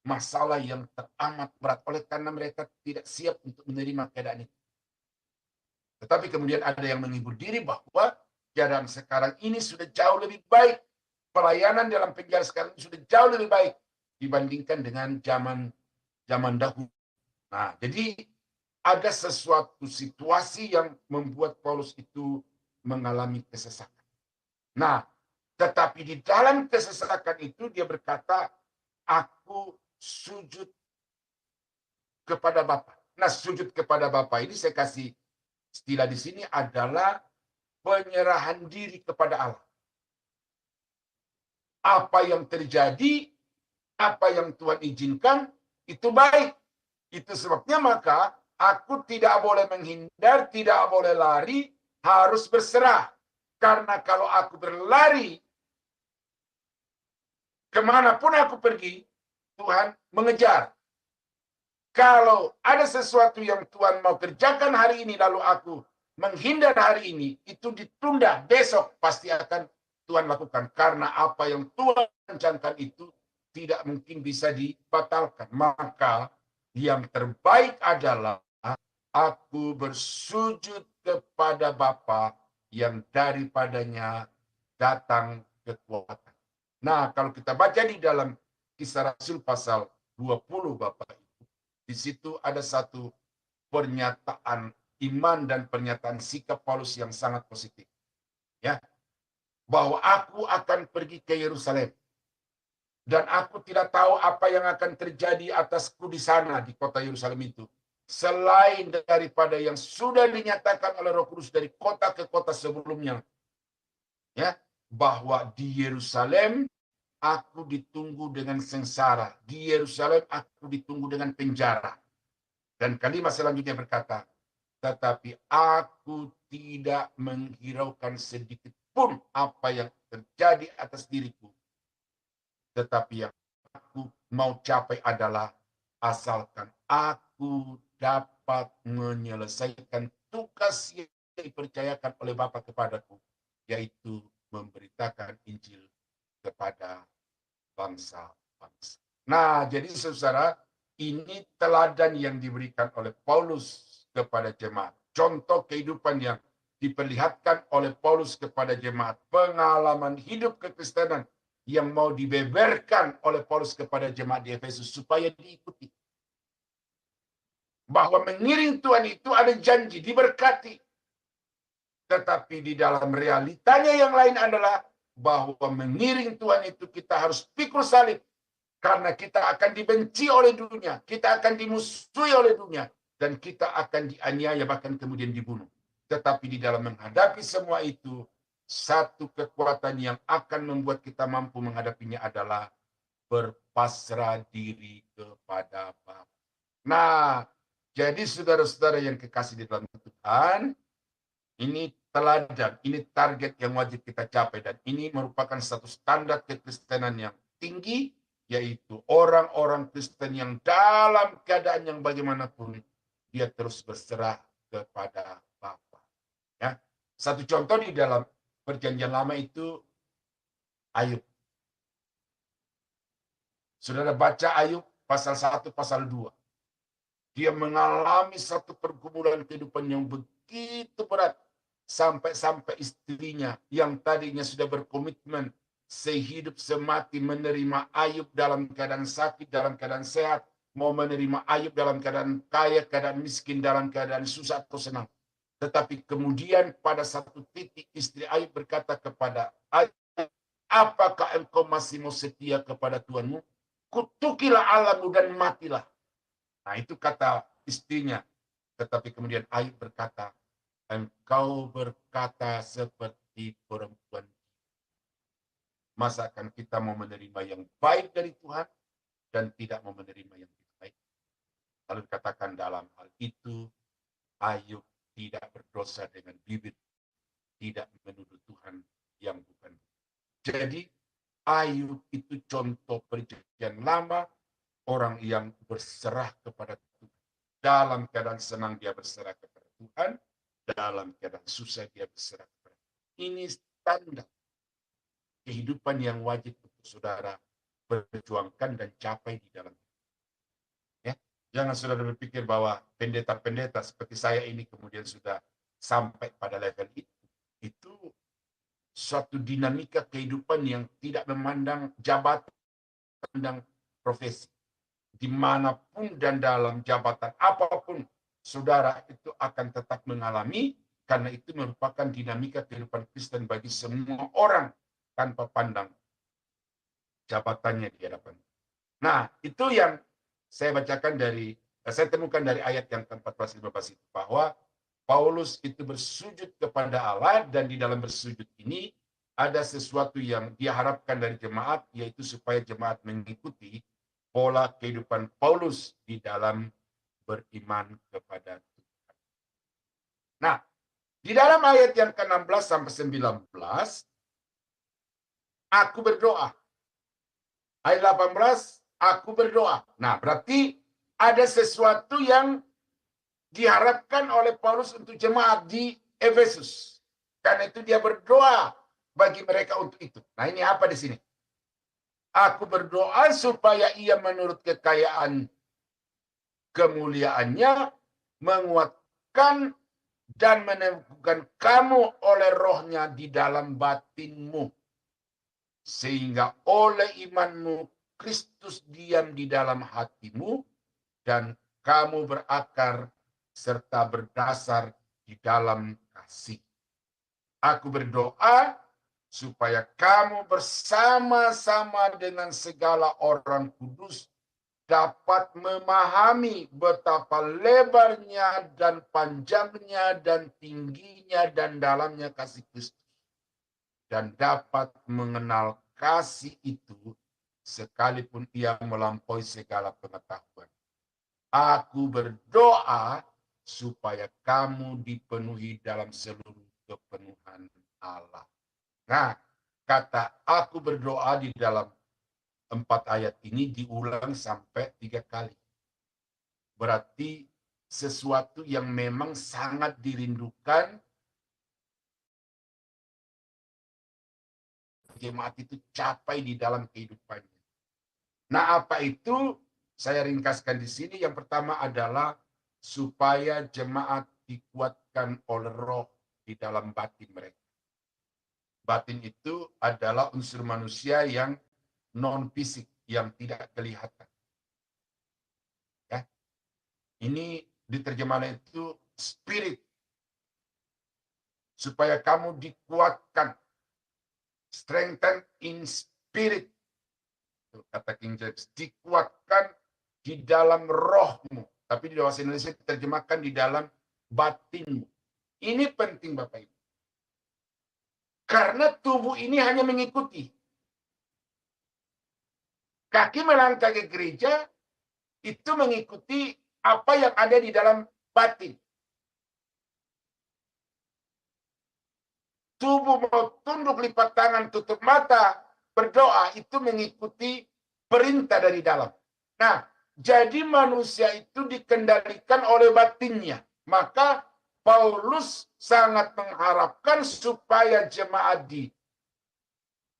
S4: masalah yang teramat berat oleh karena mereka tidak siap untuk menerima keadaan itu. Tetapi kemudian ada yang menghibur diri bahwa keadaan sekarang ini sudah jauh lebih baik. Pelayanan dalam penjara sekarang sudah jauh lebih baik dibandingkan dengan zaman dahulu. Nah, jadi ada sesuatu situasi yang membuat Paulus itu mengalami kesesakan. Nah, Tetapi di dalam kesesakan itu dia berkata, aku sujud kepada Bapa. Nah, sujud kepada Bapa ini saya kasih istilah di sini adalah penyerahan diri kepada Allah. Apa yang terjadi, apa yang Tuhan izinkan, itu baik. Itu sebabnya maka aku tidak boleh menghindar, tidak boleh lari, harus berserah. Karena kalau aku berlari, kemanapun aku pergi, Tuhan mengejar. Kalau ada sesuatu yang Tuhan mau kerjakan hari ini, lalu aku menghindar hari ini, itu ditunda, besok pasti akan Tuhan lakukan. Karena apa yang Tuhan rencanakan itu tidak mungkin bisa dibatalkan. Maka yang terbaik adalah aku bersujud kepada Bapa yang daripadanya datang kekuatan. Nah, kalau kita baca di dalam Kisah Rasul pasal 20 Bapak Ibu, di situ ada satu pernyataan iman dan pernyataan sikap Paulus yang sangat positif. Ya, bahwa aku akan pergi ke Yerusalem. Dan aku tidak tahu apa yang akan terjadi atasku di sana, di kota Yerusalem itu. Selain daripada yang sudah dinyatakan oleh Roh Kudus dari kota ke kota sebelumnya. Ya, bahwa di Yerusalem aku ditunggu dengan sengsara. Di Yerusalem aku ditunggu dengan penjara. Dan kalimat selanjutnya berkata, tetapi aku tidak menghiraukan sedikit pun apa yang terjadi atas diriku. Tetapi yang aku mau capai adalah asalkan aku dapat menyelesaikan tugas yang dipercayakan oleh Bapa kepadaku, yaitu memberitakan Injil kepada bangsa-bangsa. Nah, jadi saudara, ini teladan yang diberikan oleh Paulus kepada jemaat. Contoh kehidupan yang diperlihatkan oleh Paulus kepada jemaat. Pengalaman hidup kekristenan yang mau dibeberkan oleh Paulus kepada jemaat di Efesus supaya diikuti. Bahwa mengiring Tuhan itu ada janji, diberkati. Tetapi di dalam realitanya yang lain adalah bahwa mengiring Tuhan itu kita harus pikul salib. Karena kita akan dibenci oleh dunia, kita akan dimusuhi oleh dunia, dan kita akan dianiaya bahkan kemudian dibunuh. Tetapi di dalam menghadapi semua itu, satu kekuatan yang akan membuat kita mampu menghadapinya adalah berpasrah diri kepada Bapa. Nah, jadi saudara-saudara yang kekasih di dalam Tuhan, ini teladan, ini target yang wajib kita capai, dan ini merupakan satu standar kekristenan yang tinggi, yaitu orang-orang Kristen yang dalam keadaan yang bagaimanapun dia terus berserah kepada Bapa. Ya, satu contoh di dalam Perjanjian Lama itu Ayub. Saudara baca Ayub pasal 1, pasal 2. Dia mengalami satu pergumulan kehidupan yang begitu berat sampai-sampai istrinya yang tadinya sudah berkomitmen sehidup semati menerima Ayub dalam keadaan sakit, dalam keadaan sehat, mau menerima Ayub dalam keadaan kaya, keadaan miskin, dalam keadaan susah atau senang. Tetapi kemudian pada satu titik istri Ayub berkata kepada Ayub, apakah engkau masih mau setia kepada Tuhanmu? Kutukilah Allahmu dan matilah. Nah itu kata istrinya. Tetapi kemudian Ayub berkata, engkau berkata seperti perempuan. Masakan kita mau menerima yang baik dari Tuhan dan tidak mau menerima yang tidak baik. Lalu dikatakan dalam hal itu, Ayub tidak berdosa dengan bibir, tidak menuduh Tuhan yang bukan. Jadi Ayub itu contoh perjanjian lama, orang yang berserah kepada Tuhan. Dalam keadaan senang dia berserah kepada Tuhan, dalam keadaan susah dia berserah kepada Tuhan. Ini standar kehidupan yang wajib untuk saudara perjuangkan dan capai di dalam. Ya, jangan saudara berpikir bahwa pendeta-pendeta seperti saya ini kemudian sudah sampai pada level itu. Itu suatu dinamika kehidupan yang tidak memandang jabatan, memandang profesi. Dimanapun dan dalam jabatan apapun, saudara itu akan tetap mengalami, karena itu merupakan dinamika kehidupan Kristen bagi semua orang. tanpa pandang jabatannya di hadapan. Nah, itu yang saya bacakan saya temukan dari ayat yang ke-14-15 itu, bahwa Paulus itu bersujud kepada Allah, dan di dalam bersujud ini ada sesuatu yang dia harapkan dari jemaat, yaitu supaya jemaat mengikuti pola kehidupan Paulus di dalam beriman kepada Tuhan. Nah, di dalam ayat yang ke-16 sampai 19, aku berdoa. Ayat 18, aku berdoa. Nah, berarti ada sesuatu yang diharapkan oleh Paulus untuk jemaat di Efesus. Karena itu dia berdoa bagi mereka untuk itu. Nah, ini apa di sini? Aku berdoa supaya ia menurut kekayaan kemuliaannya menguatkan dan meneguhkan kamu oleh rohnya di dalam batinmu. Sehingga oleh imanmu Kristus diam di dalam hatimu dan kamu berakar serta berdasar di dalam kasih. Aku berdoa supaya kamu bersama-sama dengan segala orang kudus dapat memahami betapa lebarnya dan panjangnya dan tingginya dan dalamnya kasih Kristus, dan dapat mengenal kasih itu sekalipun ia melampaui segala pengetahuan. Aku berdoa supaya kamu dipenuhi dalam seluruh kepenuhan Allah. Nah, kata aku berdoa di dalam 4 ayat ini diulang sampai 3 kali. Berarti sesuatu yang memang sangat dirindukan jemaat itu capai di dalam kehidupannya. Nah, apa itu? Saya ringkaskan di sini. Yang pertama adalah supaya jemaat dikuatkan oleh roh di dalam batin mereka. Batin itu adalah unsur manusia yang non-fisik, yang tidak kelihatan. Ya. Ini diterjemahkan itu spirit. Supaya kamu dikuatkan. Strengthen in spirit. Kata King James, dikuatkan di dalam rohmu. Tapi di bahasa Indonesia diterjemahkan di dalam batinmu. Ini penting Bapak Ibu. Karena tubuh ini hanya mengikuti. Kaki melangkah ke gereja, itu mengikuti apa yang ada di dalam batin. Tubuh mau tunduk, lipat tangan, tutup mata, berdoa, itu mengikuti perintah dari dalam. Nah, jadi manusia itu dikendalikan oleh batinnya. Maka Paulus sangat mengharapkan supaya jemaat di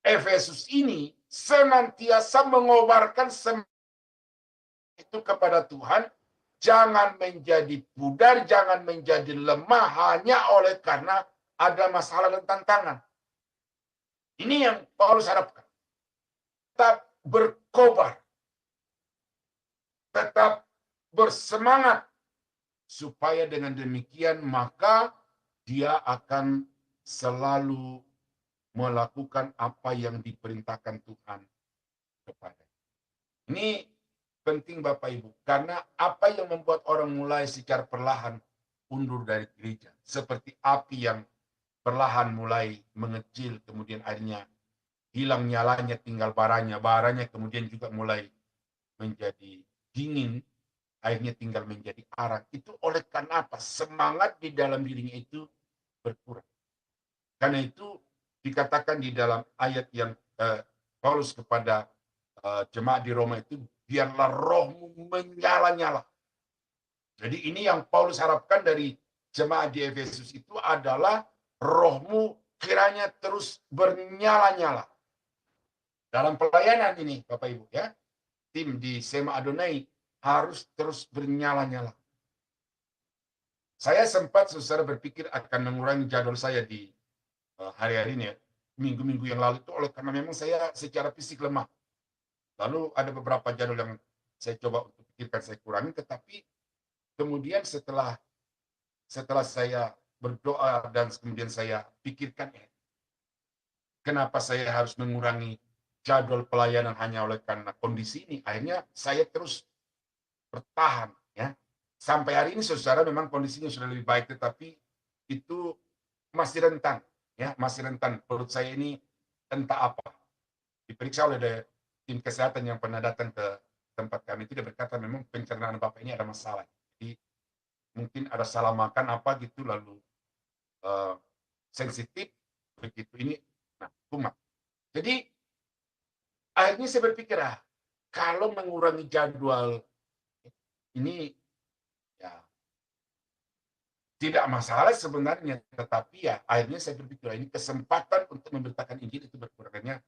S4: Efesus ini senantiasa mengobarkan itu kepada Tuhan. Jangan menjadi pudar, jangan menjadi lemah hanya oleh karena ada masalah dan tantangan. Ini yang Paulus harapkan. Tetap berkobar. Tetap bersemangat. Supaya dengan demikian maka dia akan selalu melakukan apa yang diperintahkan Tuhan kepada. Ini penting Bapak Ibu. Karena apa yang membuat orang mulai secara perlahan undur dari gereja. Seperti api yang perlahan mulai mengecil, kemudian akhirnya hilang nyalanya, tinggal baranya. Baranya kemudian juga mulai menjadi dingin, akhirnya tinggal menjadi arang. Itu oleh karena apa? Semangat di dalam dirinya itu berkurang. Karena itu dikatakan di dalam ayat yang Paulus kepada jemaat di Roma itu, biarlah rohmu menyala-nyala. Jadi ini yang Paulus harapkan dari jemaat di Efesus itu adalah rohmu kiranya terus bernyala-nyala. Dalam pelayanan ini, Bapak Ibu ya, tim di Sema Adonai harus terus bernyala-nyala. Saya sempat saudara berpikir akan mengurangi jadwal saya di hari-hari ini ya, minggu-minggu yang lalu itu oleh karena memang saya secara fisik lemah. Lalu ada beberapa jadwal yang saya coba untuk pikirkan saya kurangi, tetapi kemudian setelah saya berdoa dan kemudian saya pikirkan, kenapa saya harus mengurangi jadwal pelayanan hanya oleh karena kondisi ini. Akhirnya saya terus bertahan, ya. Sampai hari ini saudara memang kondisinya sudah lebih baik, tetapi itu masih rentan, ya, masih rentan. Perut saya ini entah apa. Diperiksa oleh tim kesehatan yang pernah datang ke tempat kami, itu dia berkata memang pencernaan Bapak ini ada masalah. Jadi mungkin ada salah makan apa gitu, lalu sensitif begitu ini, nah kumat. Jadi akhirnya saya berpikir, kalau mengurangi jadwal ini ya tidak masalah sebenarnya, tetapi ya akhirnya saya berpikir ini kesempatan untuk memberitakan Injil itu berkurangnya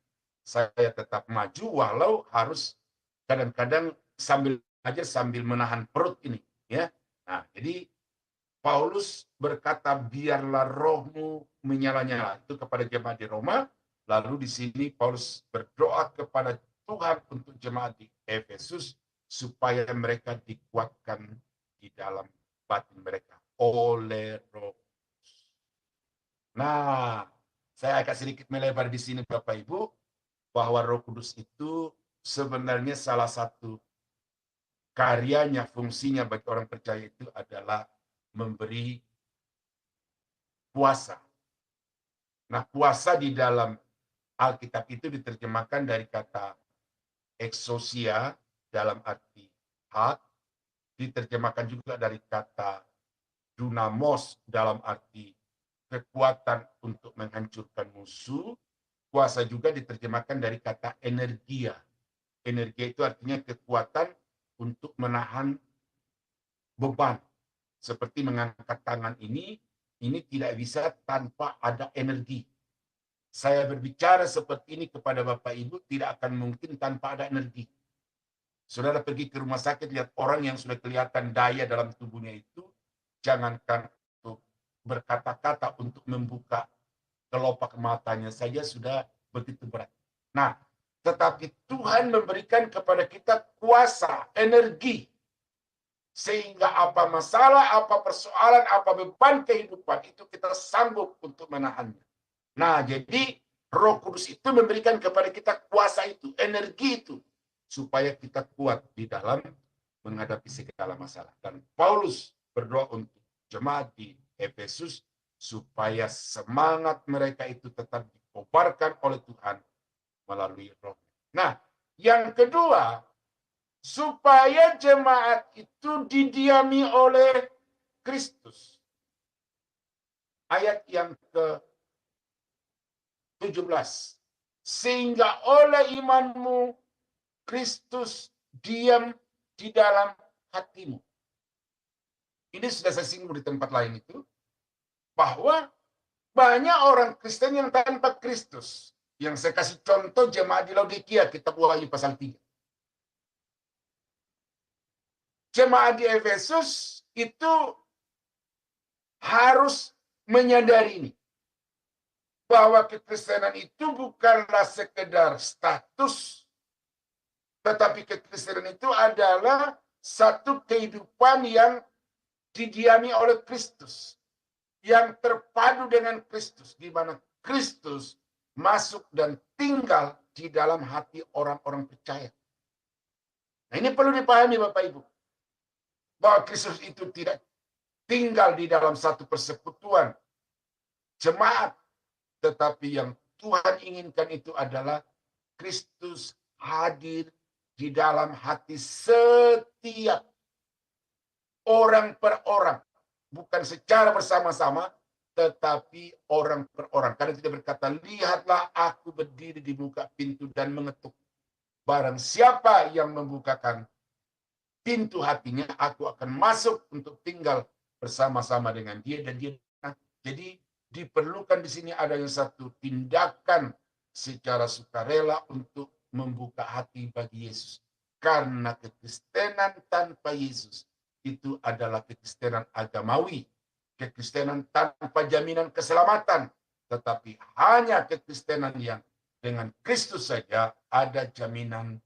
S4: saya tetap maju walau harus kadang-kadang sambil menahan perut ini, ya. Nah, jadi Paulus berkata biarlah rohmu menyala-nyala itu kepada jemaat di Roma. Lalu di sini Paulus berdoa kepada Tuhan untuk jemaat di Efesus supaya mereka dikuatkan di dalam batin mereka oleh Roh. Nah, saya agak sedikit melebar di sini Bapak Ibu, bahwa Roh Kudus itu sebenarnya salah satu karyanya, fungsinya bagi orang percaya itu adalah memberi kuasa. Nah, kuasa di dalam Alkitab itu diterjemahkan dari kata exousia dalam arti hak, diterjemahkan juga dari kata dunamos dalam arti kekuatan untuk menghancurkan musuh. Kuasa juga diterjemahkan dari kata energia. Energia itu artinya kekuatan untuk menahan beban. Seperti mengangkat tangan ini tidak bisa tanpa ada energi. Saya berbicara seperti ini kepada Bapak Ibu tidak akan mungkin tanpa ada energi. Saudara pergi ke rumah sakit, lihat orang yang sudah kelihatan daya dalam tubuhnya itu, jangankan untuk berkata-kata untuk membuka kelopak matanya saja sudah begitu berat. Nah, tetapi Tuhan memberikan kepada kita kuasa, energi, sehingga apa masalah, apa persoalan, apa beban kehidupan itu kita sanggup untuk menahannya. Nah, jadi Roh Kudus itu memberikan kepada kita kuasa itu, energi itu, supaya kita kuat di dalam menghadapi segala masalah. Dan Paulus berdoa untuk jemaat di Efesus supaya semangat mereka itu tetap dikobarkan oleh Tuhan melalui Roh. Nah, yang kedua, supaya jemaat itu didiami oleh Kristus. Ayat yang ke-17. Sehingga oleh imanmu Kristus diam di dalam hatimu. Ini sudah saya singgung di tempat lain itu, bahwa banyak orang Kristen yang tanpa Kristus. Yang saya kasih contoh jemaat di Laodikia, kitab Wahyu pasal 3. Jemaat di Efesus itu harus menyadari ini, bahwa kekristenan itu bukanlah sekedar status, tetapi kekristenan itu adalah satu kehidupan yang didiami oleh Kristus, yang terpadu dengan Kristus, di mana Kristus masuk dan tinggal di dalam hati orang-orang percaya. Nah, ini perlu dipahami Bapak Ibu, bahwa Kristus itu tidak tinggal di dalam satu persekutuan jemaat, tetapi yang Tuhan inginkan itu adalah Kristus hadir di dalam hati setiap orang per orang, bukan secara bersama-sama, tetapi orang per orang. Karena kita berkata, lihatlah aku berdiri di muka pintu dan mengetuk. Barang siapa yang membukakan pintu hatinya, aku akan masuk untuk tinggal bersama-sama dengan dia dan dia. Jadi diperlukan di sini adanya satu tindakan secara sukarela untuk membuka hati bagi Yesus. Karena kekristenan tanpa Yesus itu adalah kekristenan agamawi, kekristenan tanpa jaminan keselamatan, tetapi hanya kekristenan yang dengan Kristus saja ada jaminan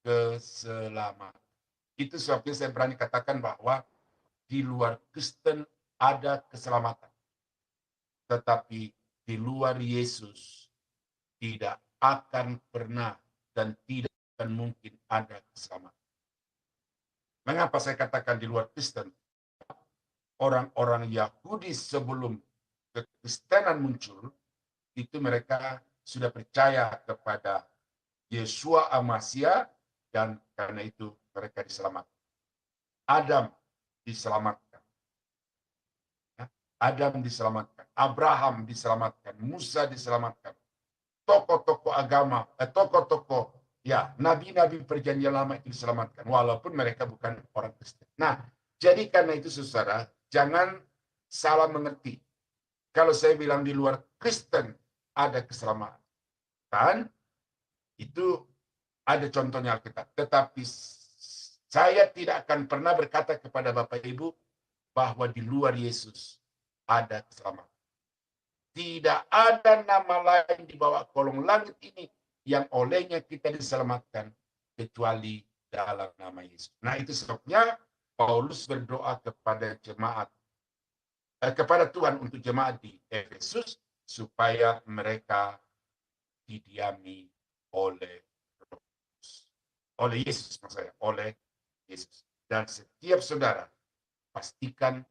S4: keselamatan. Itu sebabnya saya berani katakan bahwa di luar Kristen ada keselamatan. Tetapi di luar Yesus tidak akan pernah dan tidak akan mungkin ada keselamatan. Mengapa saya katakan di luar Kristen? Orang-orang Yahudi sebelum kekristenan muncul, itu mereka sudah percaya kepada Yeshua Amasya, dan karena itu mereka diselamatkan. Adam diselamatkan. Adam diselamatkan. Abraham diselamatkan. Musa diselamatkan. Tokoh-tokoh agama, tokoh-tokoh nabi-nabi perjanjian lama itu diselamatkan, walaupun mereka bukan orang Kristen. Nah, jadi karena itu saudara, jangan salah mengerti. Kalau saya bilang di luar Kristen ada keselamatan, itu ada contohnya Alkitab. Tetapi saya tidak akan pernah berkata kepada Bapak Ibu bahwa di luar Yesus ada keselamatan. Tidak ada nama lain di bawah kolong langit ini yang olehnya kita diselamatkan kecuali dalam nama Yesus. Nah, itu sebabnya Paulus berdoa kepada jemaat, kepada Tuhan untuk jemaat di Efesus supaya mereka didiami oleh Yesus, maksudnya oleh Yesus. Dan setiap saudara pastikan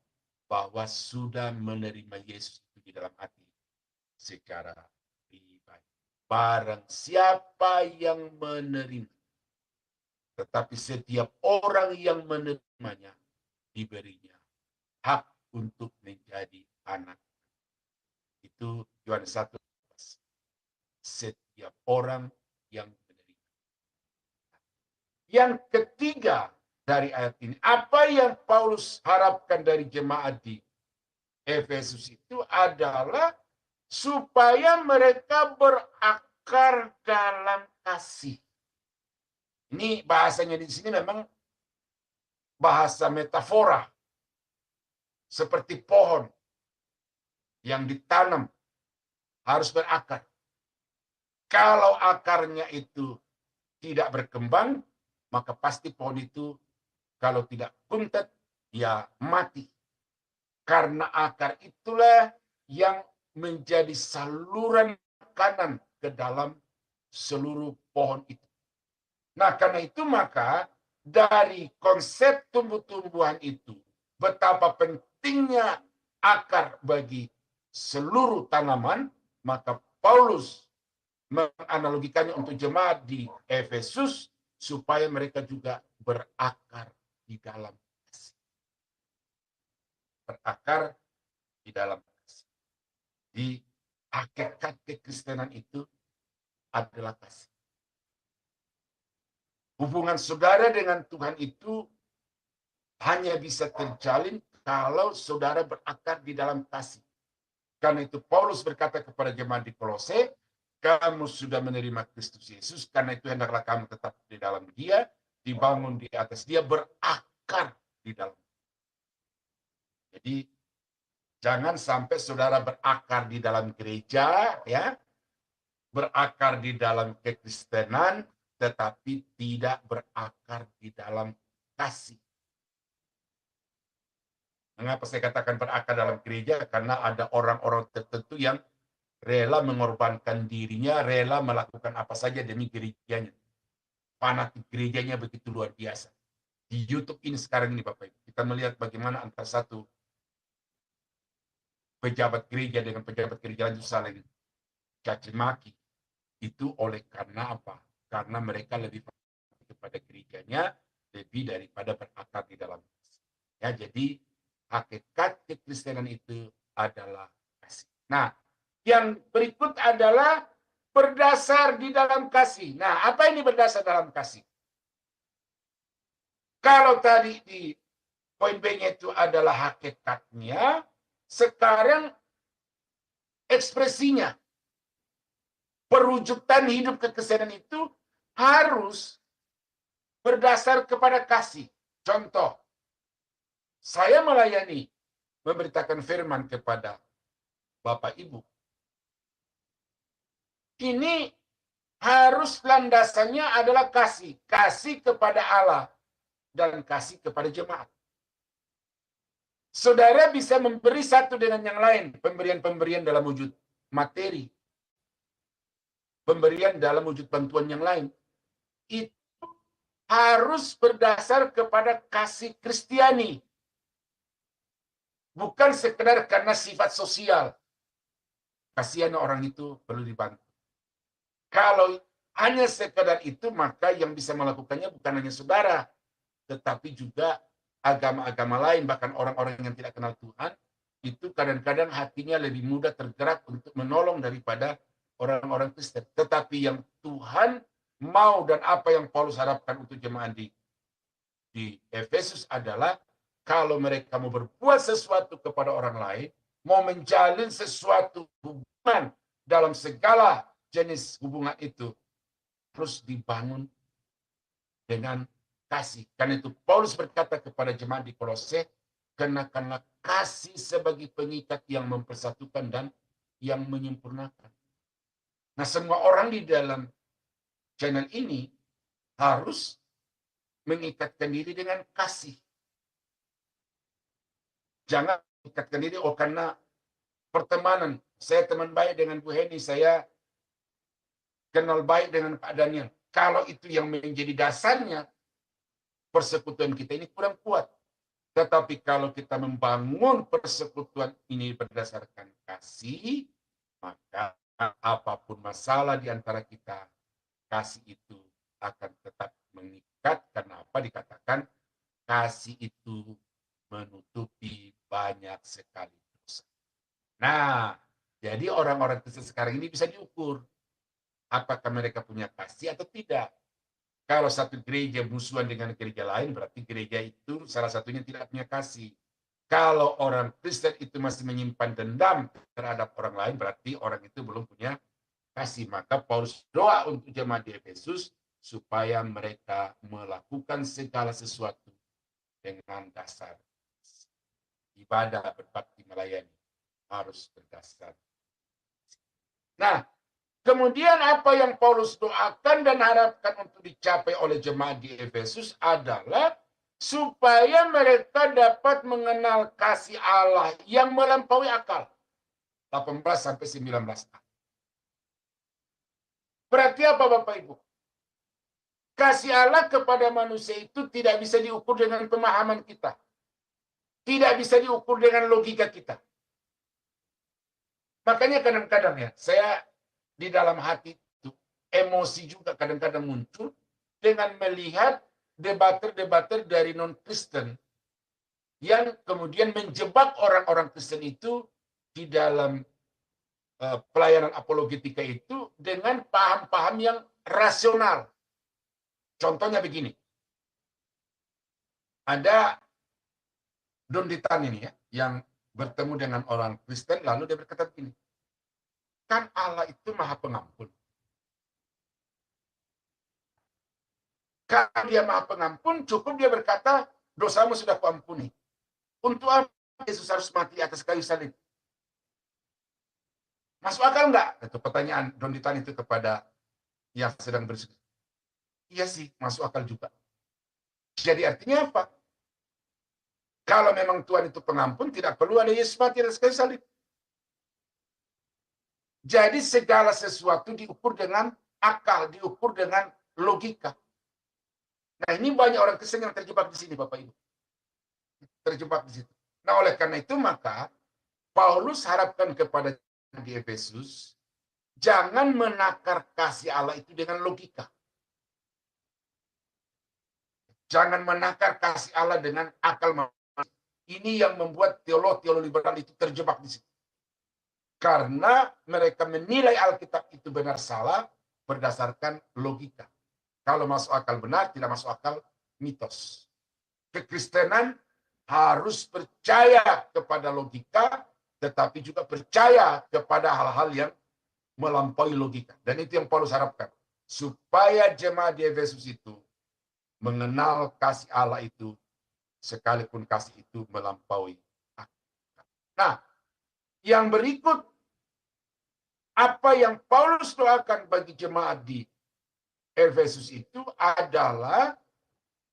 S4: bahwa sudah menerima Yesus itu di dalam hati secara pribadi. Barang siapa yang menerima, tetapi setiap orang yang menerimanya diberinya hak untuk menjadi anak. Itu Yohanes 1. Setiap orang yang menerima. Yang ketiga dari ayat ini, apa yang Paulus harapkan dari jemaat di Efesus itu adalah supaya mereka berakar dalam kasih. Ini bahasanya di sini memang bahasa metafora. Seperti pohon yang ditanam harus berakar. Kalau akarnya itu tidak berkembang, maka pasti pohon itu kalau tidak kuntet, ya mati. Karena akar itulah yang menjadi saluran makanan ke dalam seluruh pohon itu. Nah, karena itu maka dari konsep tumbuh-tumbuhan itu, betapa pentingnya akar bagi seluruh tanaman, maka Paulus menganalogikannya untuk jemaat di Efesus supaya mereka juga berakar di dalam kasih. Berakar di dalam kasih. Di hakikat kekristenan itu adalah kasih. Hubungan saudara dengan Tuhan itu hanya bisa terjalin kalau saudara berakar di dalam kasih. Karena itu Paulus berkata kepada jemaat di Kolose, kamu sudah menerima Kristus Yesus, karena itu hendaklah kamu tetap di dalam Dia, dibangun di atas Dia, berakar di dalam. Jadi jangan sampai saudara berakar di dalam gereja, ya, berakar di dalam kekristenan, tetapi tidak berakar di dalam kasih. Mengapa saya katakan berakar dalam gereja? Karena ada orang-orang tertentu yang rela mengorbankan dirinya, rela melakukan apa saja demi gerejanya. Fanatik gerejanya begitu luar biasa. Di YouTube ini sekarang ini Bapak Ibu, kita melihat bagaimana antara satu pejabat gereja dengan pejabat gereja lain saling caci maki. Itu oleh karena apa? Karena mereka lebih kepada gerejanya lebih daripada berakar di dalam kasih. Ya, jadi hakikat kekristenan itu adalah kasih. Nah, yang berikut adalah berdasar di dalam kasih. Nah, apa ini berdasar dalam kasih? Kalau tadi di poin B-nya itu adalah hakikatnya, sekarang ekspresinya. Perwujudan hidup kekristenan itu harus berdasar kepada kasih. Contoh, saya melayani, memberitakan firman kepada Bapak Ibu. Ini harus landasannya adalah kasih. Kasih kepada Allah dan kasih kepada jemaat. Saudara bisa memberi satu dengan yang lain. Pemberian-pemberian dalam wujud materi. pemberian dalam wujud bantuan yang lain, itu harus berdasar kepada kasih Kristiani. Bukan sekedar karena sifat sosial. Kasihan orang itu perlu dibantu. Kalau hanya sekedar itu, maka yang bisa melakukannya bukan hanya saudara, tetapi juga agama-agama lain, bahkan orang-orang yang tidak kenal Tuhan, itu kadang-kadang hatinya lebih mudah tergerak untuk menolong daripada orang-orang Kristen. Tetapi yang Tuhan mau dan apa yang Paulus harapkan untuk jemaat di Efesus adalah kalau mereka mau berbuat sesuatu kepada orang lain, mau menjalin sesuatu hubungan dalam segala jenis hubungan itu, terus dibangun dengan kasih. Karena itu Paulus berkata kepada jemaat di Kolose, kenakanlah kasih sebagai pengikat yang mempersatukan dan yang menyempurnakan. Nah, semua orang di dalam channel ini harus mengikatkan diri dengan kasih. Jangan mengikatkan diri, oh karena pertemanan, saya teman baik dengan Bu Heni, saya kenal baik dengan Pak Daniel. Kalau itu yang menjadi dasarnya, persekutuan kita ini kurang kuat. Tetapi kalau kita membangun persekutuan ini berdasarkan kasih, maka apapun masalah di antara kita, kasih itu akan tetap mengikat. Karena apa? Dikatakan kasih itu menutupi banyak sekali dosa. Nah, jadi orang-orang Kristen sekarang ini bisa diukur. Apakah mereka punya kasih atau tidak. Kalau satu gereja musuhan dengan gereja lain, berarti gereja itu salah satunya tidak punya kasih. Kalau orang Kristen itu masih menyimpan dendam terhadap orang lain, berarti orang itu belum punya kasih. Maka Paulus doa untuk jemaat di Efesus supaya mereka melakukan segala sesuatu dengan dasar ibadah, berbakti, melayani harus berdasar. Nah, kemudian apa yang Paulus doakan dan harapkan untuk dicapai oleh jemaat di Efesus adalah supaya mereka dapat mengenal kasih Allah yang melampaui akal. 18 sampai 19. Berarti apa Bapak Ibu? Kasih Allah kepada manusia itu tidak bisa diukur dengan pemahaman kita. Tidak bisa diukur dengan logika kita. Makanya kadang-kadang ya, saya di dalam hati itu emosi juga kadang-kadang muncul dengan melihat debater-debater dari non-Kristen yang kemudian menjebak orang-orang Kristen itu di dalam pelayanan apologetika itu dengan paham-paham yang rasional. Contohnya begini. Ada Don Ditan ini ya, yang bertemu dengan orang Kristen, lalu dia berkata begini, kan Allah itu maha pengampun. Kalau dia maha pengampun, cukup dia berkata, dosamu sudah kuampuni. Untuk apa Yesus harus mati atas kayu salib? Masuk akal enggak? Itu pertanyaan Don Ditan itu kepada yang sedang berdiskusi. Iya sih, masuk akal juga. Jadi artinya apa? Kalau memang Tuhan itu pengampun, tidak perlu ada Yesus mati atas kayu salib. Jadi segala sesuatu diukur dengan akal, diukur dengan logika. Nah, ini banyak orang Kristen yang terjebak di sini, Bapak Ibu. Terjebak di situ. Nah, oleh karena itu maka Paulus harapkan kepada di Efesus, jangan menakar kasih Allah itu dengan logika. Jangan menakar kasih Allah dengan akal manusia. Ini yang membuat teolog-teolog liberal itu terjebak di situ. Karena mereka menilai Alkitab itu benar salah berdasarkan logika. Kalau masuk akal benar, tidak masuk akal mitos. Kekristenan harus percaya kepada logika, tetapi juga percaya kepada hal-hal yang melampaui logika. Dan itu yang Paulus harapkan. Supaya jemaat di Efesus itu mengenal kasih Allah itu, sekalipun kasih itu melampaui akal. Nah, yang berikut, apa yang Paulus doakan bagi jemaat di Efesus itu adalah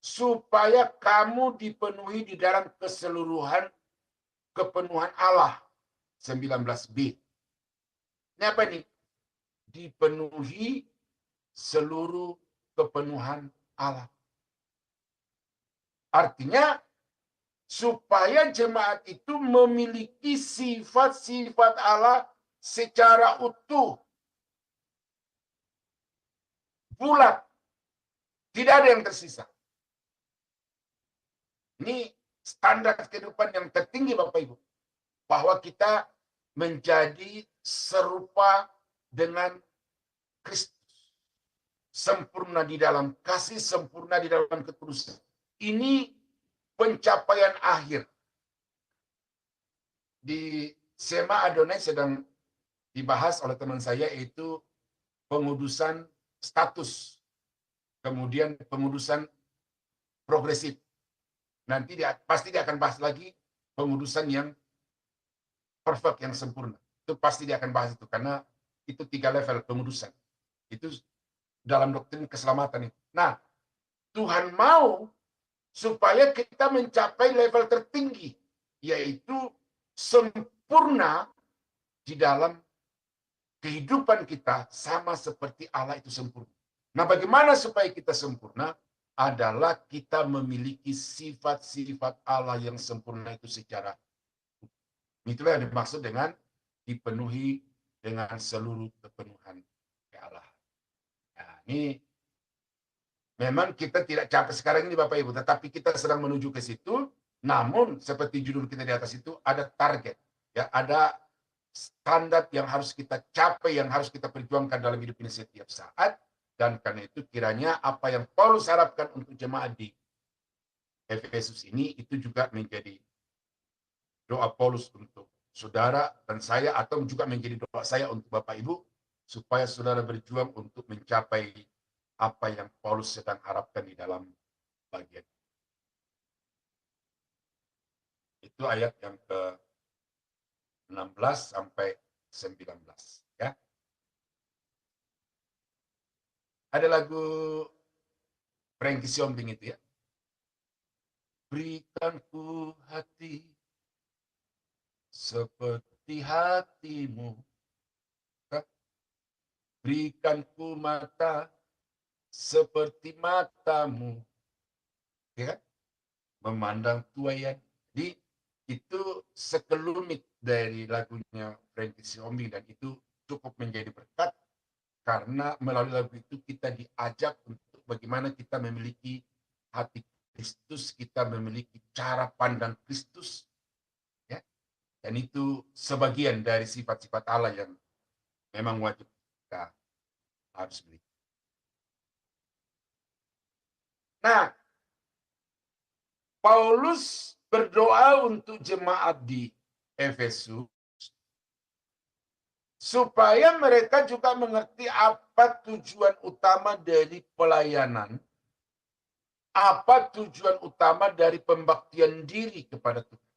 S4: supaya kamu dipenuhi di dalam keseluruhan kepenuhan Allah. 19b. Ini apa ini? dipenuhi seluruh kepenuhan Allah. Artinya, supaya jemaat itu memiliki sifat-sifat Allah secara utuh, bulat, tidak ada yang tersisa. Ini standar kehidupan yang tertinggi Bapak Ibu. Bahwa kita menjadi serupa dengan Kristus. Sempurna di dalam kasih, sempurna di dalam kekudusan. Ini pencapaian akhir. Di Sema Adonai sedang dibahas oleh teman saya, yaitu pengudusan status. Kemudian pengudusan progresif. Nanti pasti dia akan bahas lagi pengudusan yang perfect, yang sempurna. Itu pasti dia akan bahas itu, karena itu 3 level pengudusan. Itu dalam doktrin keselamatan itu. Nah, Tuhan mau supaya kita mencapai level tertinggi, yaitu sempurna di dalam kehidupan kita sama seperti Allah itu sempurna. Nah, bagaimana supaya kita sempurna? Adalah kita memiliki sifat-sifat Allah yang sempurna itu secara itulah yang dimaksud dengan dipenuhi dengan seluruh kepenuhan Allah. Nah, ini memang kita tidak capek sekarang ini Bapak Ibu, tetapi kita sedang menuju ke situ. Namun seperti judul kita di atas itu ada target, ya, ada standar yang harus kita capai, yang harus kita perjuangkan dalam hidup ini setiap saat. Dan karena itu kiranya apa yang Paulus harapkan untuk jemaat di Efesus ini itu juga menjadi doa Paulus untuk saudara dan saya, atau juga menjadi doa saya untuk Bapak Ibu, supaya saudara berjuang untuk mencapai apa yang Paulus sedang harapkan di dalam bagian. Itu ayat yang ke-16 sampai 19. Ya. Ada lagu Frankie Siombing itu ya. Berikan ku hati seperti hatimu. Berikan ku mata seperti matamu. Ya kan? Memandang tuayan. Jadi itu sekelumit dari lagunya Frankie Siombing, dan itu cukup menjadi berkat. Karena melalui lagu itu kita diajak untuk bagaimana kita memiliki hati Kristus, kita memiliki cara pandang Kristus, ya. Dan itu sebagian dari sifat-sifat Allah yang memang wajib kita harus miliki. Nah, Paulus berdoa untuk jemaat di Efesus supaya mereka juga mengerti apa tujuan utama dari pelayanan, apa tujuan utama dari pembaktian diri kepada Tuhan.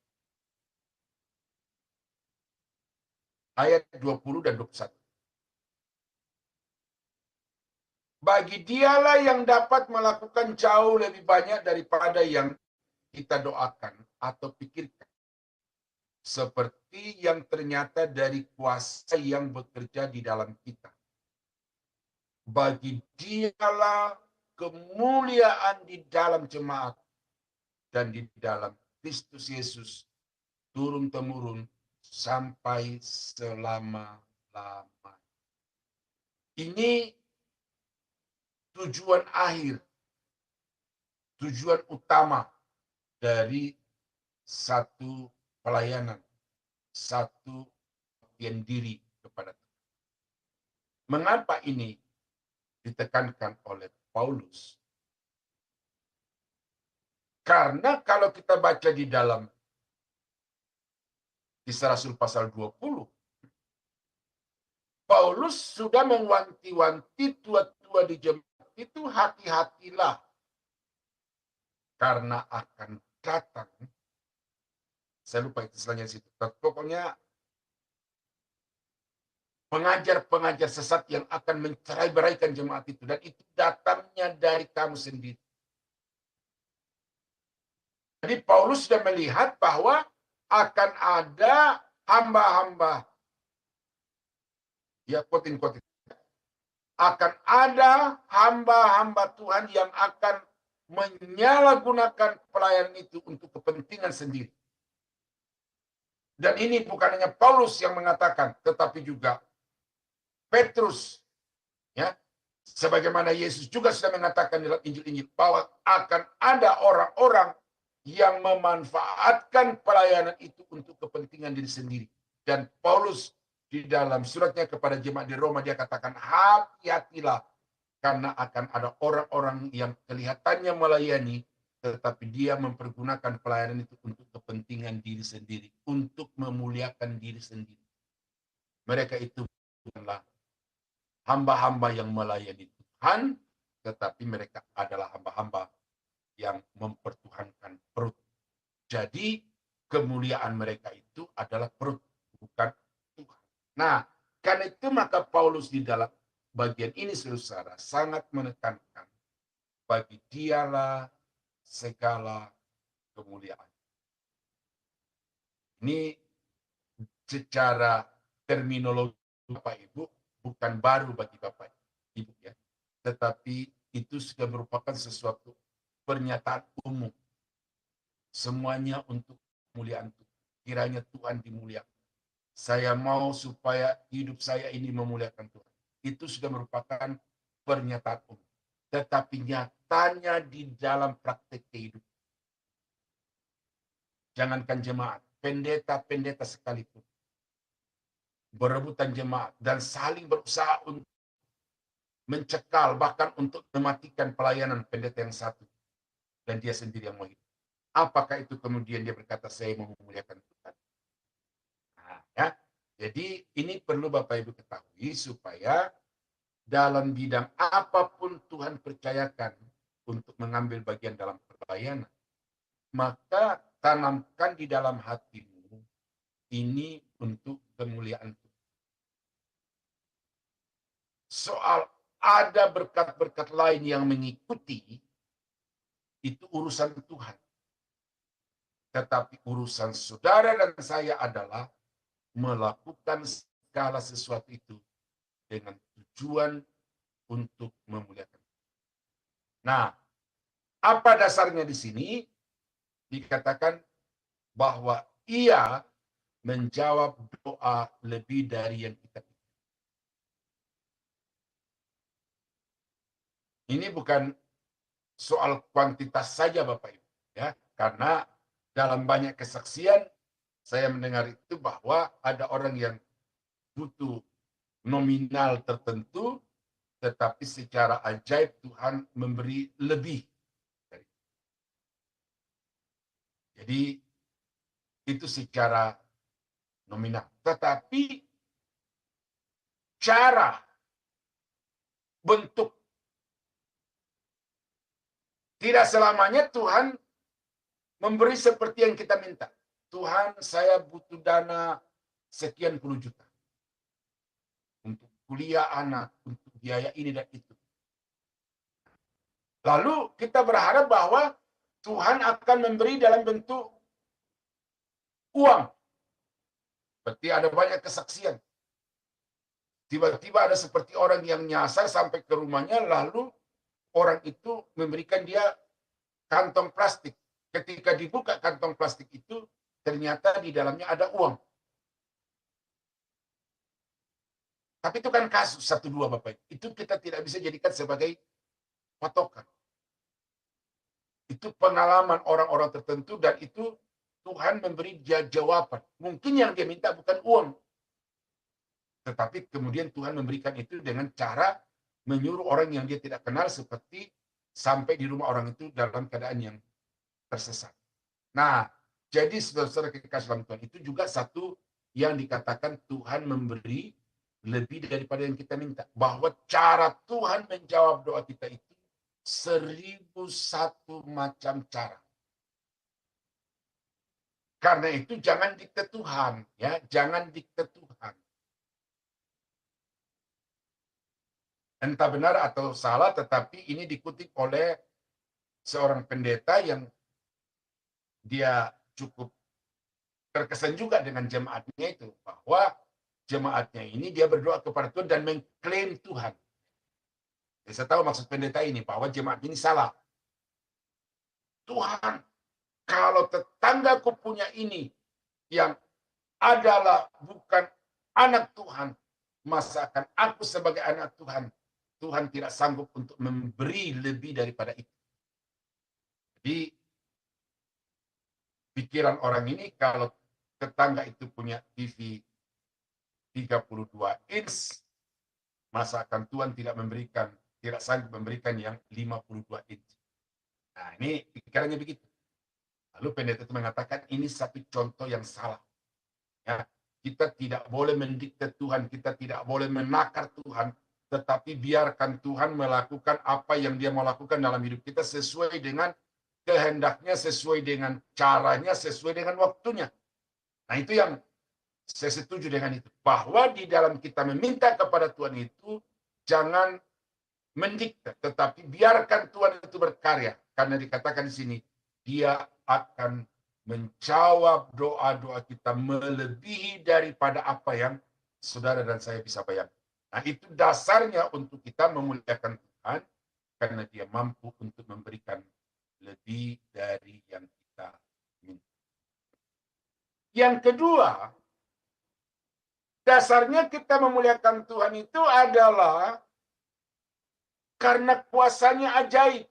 S4: Ayat 20 dan 21. Bagi dialah yang dapat melakukan jauh lebih banyak daripada yang kita doakan atau pikirkan. Seperti yang ternyata dari kuasa yang bekerja di dalam kita. Bagi dialah kemuliaan di dalam jemaat dan di dalam Kristus Yesus turun-temurun sampai selama-lamanya. Ini tujuan akhir, tujuan utama dari satu pelayanan, satu pembaktian diri kepada Tuhan. Mengapa ini ditekankan oleh Paulus? Karena kalau kita baca di dalam Kisah Rasul pasal 20, Paulus sudah mewanti-wanti tua-tua di jemaat itu, hati-hatilah karena akan datang. Saya lupa istilahnya situ. Pokoknya pengajar-pengajar sesat yang akan mencerai-beraikan jemaat itu, dan itu datangnya dari kamu sendiri. Jadi Paulus sudah melihat bahwa akan ada hamba-hamba, ya quote-in-quote, akan ada hamba-hamba Tuhan yang akan menyalahgunakan pelayanan itu untuk kepentingan sendiri. Dan ini bukan hanya Paulus yang mengatakan, tetapi juga Petrus, ya, sebagaimana Yesus juga sudah mengatakan dalam Injil-Injil bahwa akan ada orang-orang yang memanfaatkan pelayanan itu untuk kepentingan diri sendiri. Dan Paulus di dalam suratnya kepada jemaat di Roma dia katakan, hati-hatilah karena akan ada orang-orang yang kelihatannya melayani, tetapi dia mempergunakan pelayanan itu untuk kepentingan diri sendiri, untuk memuliakan diri sendiri. Mereka itu bukanlah hamba-hamba yang melayani Tuhan, tetapi mereka adalah hamba-hamba yang mempertuhankan perut. Jadi kemuliaan mereka itu adalah perut, bukan Tuhan. Nah, karena itu maka Paulus di dalam bagian ini saudara sangat menekankan bagi dialah segala kemuliaan. Ini secara terminologi Bapak Ibu bukan baru bagi Bapak Ibu ya, tetapi itu sudah merupakan sesuatu pernyataan umum. Semuanya untuk kemuliaan Tuhan. Kiranya Tuhan dimuliakan. Saya mau supaya hidup saya ini memuliakan Tuhan. Itu sudah merupakan pernyataan umum. Tetapi nyatanya di dalam praktek kehidupan. Jangankan jemaat, pendeta-pendeta sekalipun berebutan jemaat dan saling berusaha untuk mencekal, bahkan untuk mematikan pelayanan pendeta yang satu. Dan dia sendiri yang mau hidup. Apakah itu kemudian dia berkata, saya mau memuliakan Tuhan? Nah, ya. Jadi ini perlu Bapak Ibu ketahui supaya dalam bidang apapun Tuhan percayakan untuk mengambil bagian dalam pelayanan, maka tanamkan di dalam hatimu ini untuk kemuliaan Tuhan. Soal ada berkat-berkat lain yang mengikuti, itu urusan Tuhan. Tetapi urusan saudara dan saya adalah melakukan segala sesuatu itu dengan tujuan untuk memuliakan. Nah, apa dasarnya di sini? Dikatakan bahwa ia menjawab doa lebih dari yang kita pikir. Ini bukan soal kuantitas saja Bapak Ibu, ya, karena dalam banyak kesaksian saya mendengar itu bahwa ada orang yang butuh nominal tertentu, tetapi secara ajaib Tuhan memberi lebih. Jadi itu secara nominal. Tetapi cara, bentuk, tidak selamanya Tuhan memberi seperti yang kita minta. Tuhan, saya butuh dana sekian puluh juta. Untuk kuliah anak, untuk biaya ini dan itu. Lalu kita berharap bahwa Tuhan akan memberi dalam bentuk uang. Berarti ada banyak kesaksian. Tiba-tiba ada seperti orang yang nyasar sampai ke rumahnya, lalu orang itu memberikan dia kantong plastik. Ketika dibuka kantong plastik itu, ternyata di dalamnya ada uang. Tapi itu kan kasus 1-2 Bapak. Itu kita tidak bisa jadikan sebagai patokan. Itu pengalaman orang-orang tertentu dan itu Tuhan memberi dia jawaban. Mungkin yang dia minta bukan uang. Tetapi kemudian Tuhan memberikan itu dengan cara menyuruh orang yang dia tidak kenal seperti sampai di rumah orang itu dalam keadaan yang tersesat. Nah, jadi saudara-saudara kekasih dalam Tuhan itu juga satu yang dikatakan Tuhan memberi lebih daripada yang kita minta. Bahwa cara Tuhan menjawab doa kita itu 1001 macam cara. Karena itu jangan dikte Tuhan, ya, jangan dikte Tuhan. Entah benar atau salah, tetapi ini dikutip oleh seorang pendeta yang dia cukup terkesan juga dengan jemaatnya itu, bahwa jemaatnya ini dia berdoa kepada Tuhan dan mengklaim Tuhan. Saya tahu maksud pendeta ini, bahwa jemaat ini salah. Tuhan, kalau tetanggaku punya ini, yang adalah bukan anak Tuhan, masa akan aku sebagai anak Tuhan, Tuhan tidak sanggup untuk memberi lebih daripada itu. Jadi, pikiran orang ini, kalau tetangga itu punya TV 32 inch, masa akan Tuhan tidak sanggup memberikan yang 52 inch. Nah, ini pikirannya begitu. Lalu pendeta itu mengatakan ini satu contoh yang salah. Ya, kita tidak boleh mendikte Tuhan, kita tidak boleh menakar Tuhan, tetapi biarkan Tuhan melakukan apa yang Dia mau lakukan dalam hidup kita sesuai dengan kehendaknya, sesuai dengan caranya, sesuai dengan waktunya. Nah, itu yang saya setuju dengan itu. Bahwa di dalam kita meminta kepada Tuhan itu, jangan mendikte, tetapi biarkan Tuhan itu berkarya. Karena dikatakan di sini, Dia akan menjawab doa-doa kita melebihi daripada apa yang saudara dan saya bisa bayangkan. Nah, itu dasarnya untuk kita memuliakan Tuhan, karena Dia mampu untuk memberikan lebih dari yang kita minta. Yang kedua, dasarnya kita memuliakan Tuhan itu adalah karena kuasanya ajaib.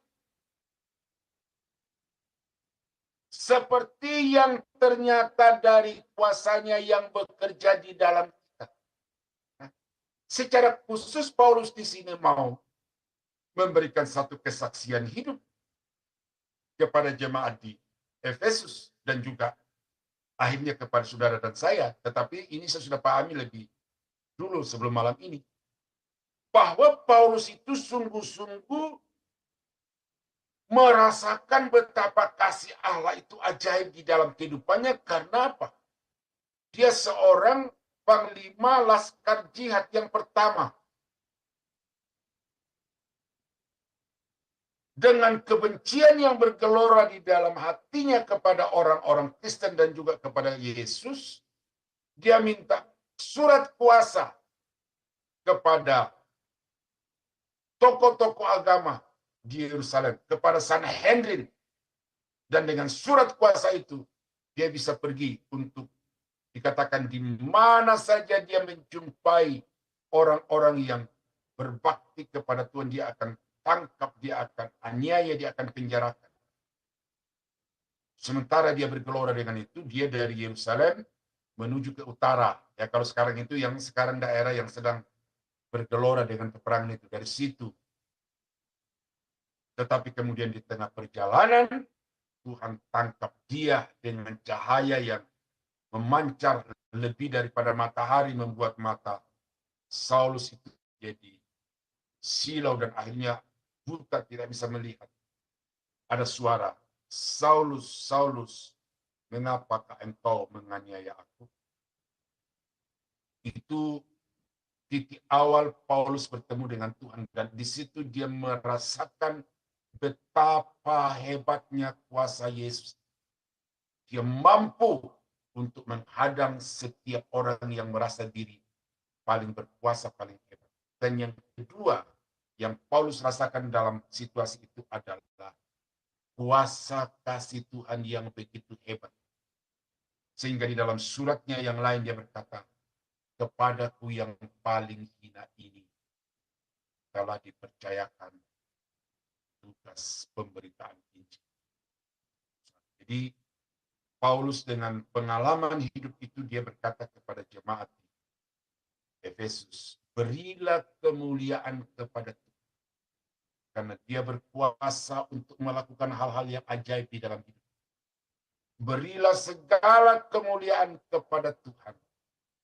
S4: Seperti yang ternyata dari kuasanya yang bekerja di dalam kita. Nah, secara khusus Paulus di sini mau memberikan satu kesaksian hidup kepada jemaat di Efesus dan juga akhirnya kepada saudara dan saya. Tetapi ini saya sudah pahami lebih dulu sebelum malam ini. Bahwa Paulus itu sungguh-sungguh merasakan betapa kasih Allah itu ajaib di dalam kehidupannya. Karena apa? Dia seorang panglima laskar jihad yang pertama. Dengan kebencian yang bergelora di dalam hatinya kepada orang-orang Kristen dan juga kepada Yesus, dia minta surat kuasa kepada tokoh-tokoh agama di Yerusalem, kepada Sanhedrin. Dan dengan surat kuasa itu, dia bisa pergi untuk dikatakan di mana saja dia menjumpai orang-orang yang berbakti kepada Tuhan, dia akan tangkap, dia akan aniaya, dia akan penjarakan. Sementara dia bergelora dengan itu, dia dari Yerusalem menuju ke utara. Ya, kalau sekarang itu yang sekarang daerah yang sedang bergelora dengan peperangan itu, dari situ. Tetapi kemudian di tengah perjalanan, Tuhan tangkap dia dengan cahaya yang memancar lebih daripada matahari, membuat mata Saulus itu jadi silau dan akhirnya buta, tidak bisa melihat. Ada suara, Saulus, Saulus, mengapakah engkau menganiaya aku? Itu titik awal Paulus bertemu dengan Tuhan, dan di situ dia merasakan betapa hebatnya kuasa Yesus. Dia mampu untuk menghadang setiap orang yang merasa diri paling berkuasa, paling hebat. Dan yang kedua, yang Paulus rasakan dalam situasi itu adalah kuasa kasih Tuhan yang begitu hebat. Sehingga di dalam suratnya yang lain dia berkata, kepadaku yang paling hina ini telah dipercayakan tugas pemberitaan Injil. Jadi Paulus dengan pengalaman hidup itu dia berkata kepada jemaat di Efesus, berilah kemuliaan kepada Tuhan, karena dia berkuasa untuk melakukan hal-hal yang ajaib di dalam hidup. Berilah segala kemuliaan kepada Tuhan,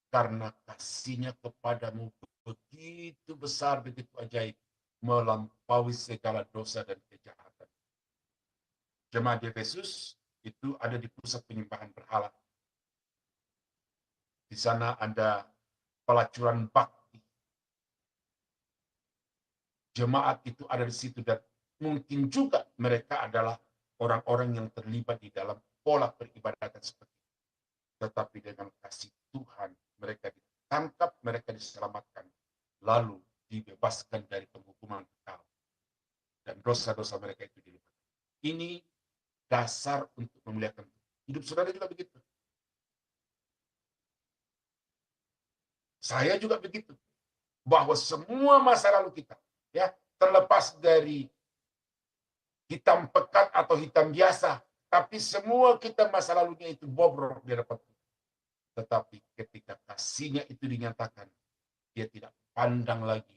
S4: karena kasih-Nya kepadamu begitu besar, begitu ajaib, melampaui segala dosa dan kejahatan. Jemaat di Efesus itu ada di pusat penyembahan berhala. Di sana ada pelacuran bakti. Jemaat itu ada di situ, dan mungkin juga mereka adalah orang-orang yang terlibat di dalam pola peribadatan seperti itu. Tetapi dengan kasih Tuhan mereka ditangkap, mereka diselamatkan, lalu dibebaskan dari penghukuman kekal. Dan dosa-dosa mereka itu dilupakan. Ini dasar untuk memuliakan Tuhan. Hidup saudara juga begitu. Saya juga begitu. Bahwa semua masa lalu kita, ya, terlepas dari hitam pekat atau hitam biasa, tapi semua kita masa lalunya itu bobrok di hadapan Tuhan. Tetapi ketika kasihnya itu dinyatakan, dia tidak pandang lagi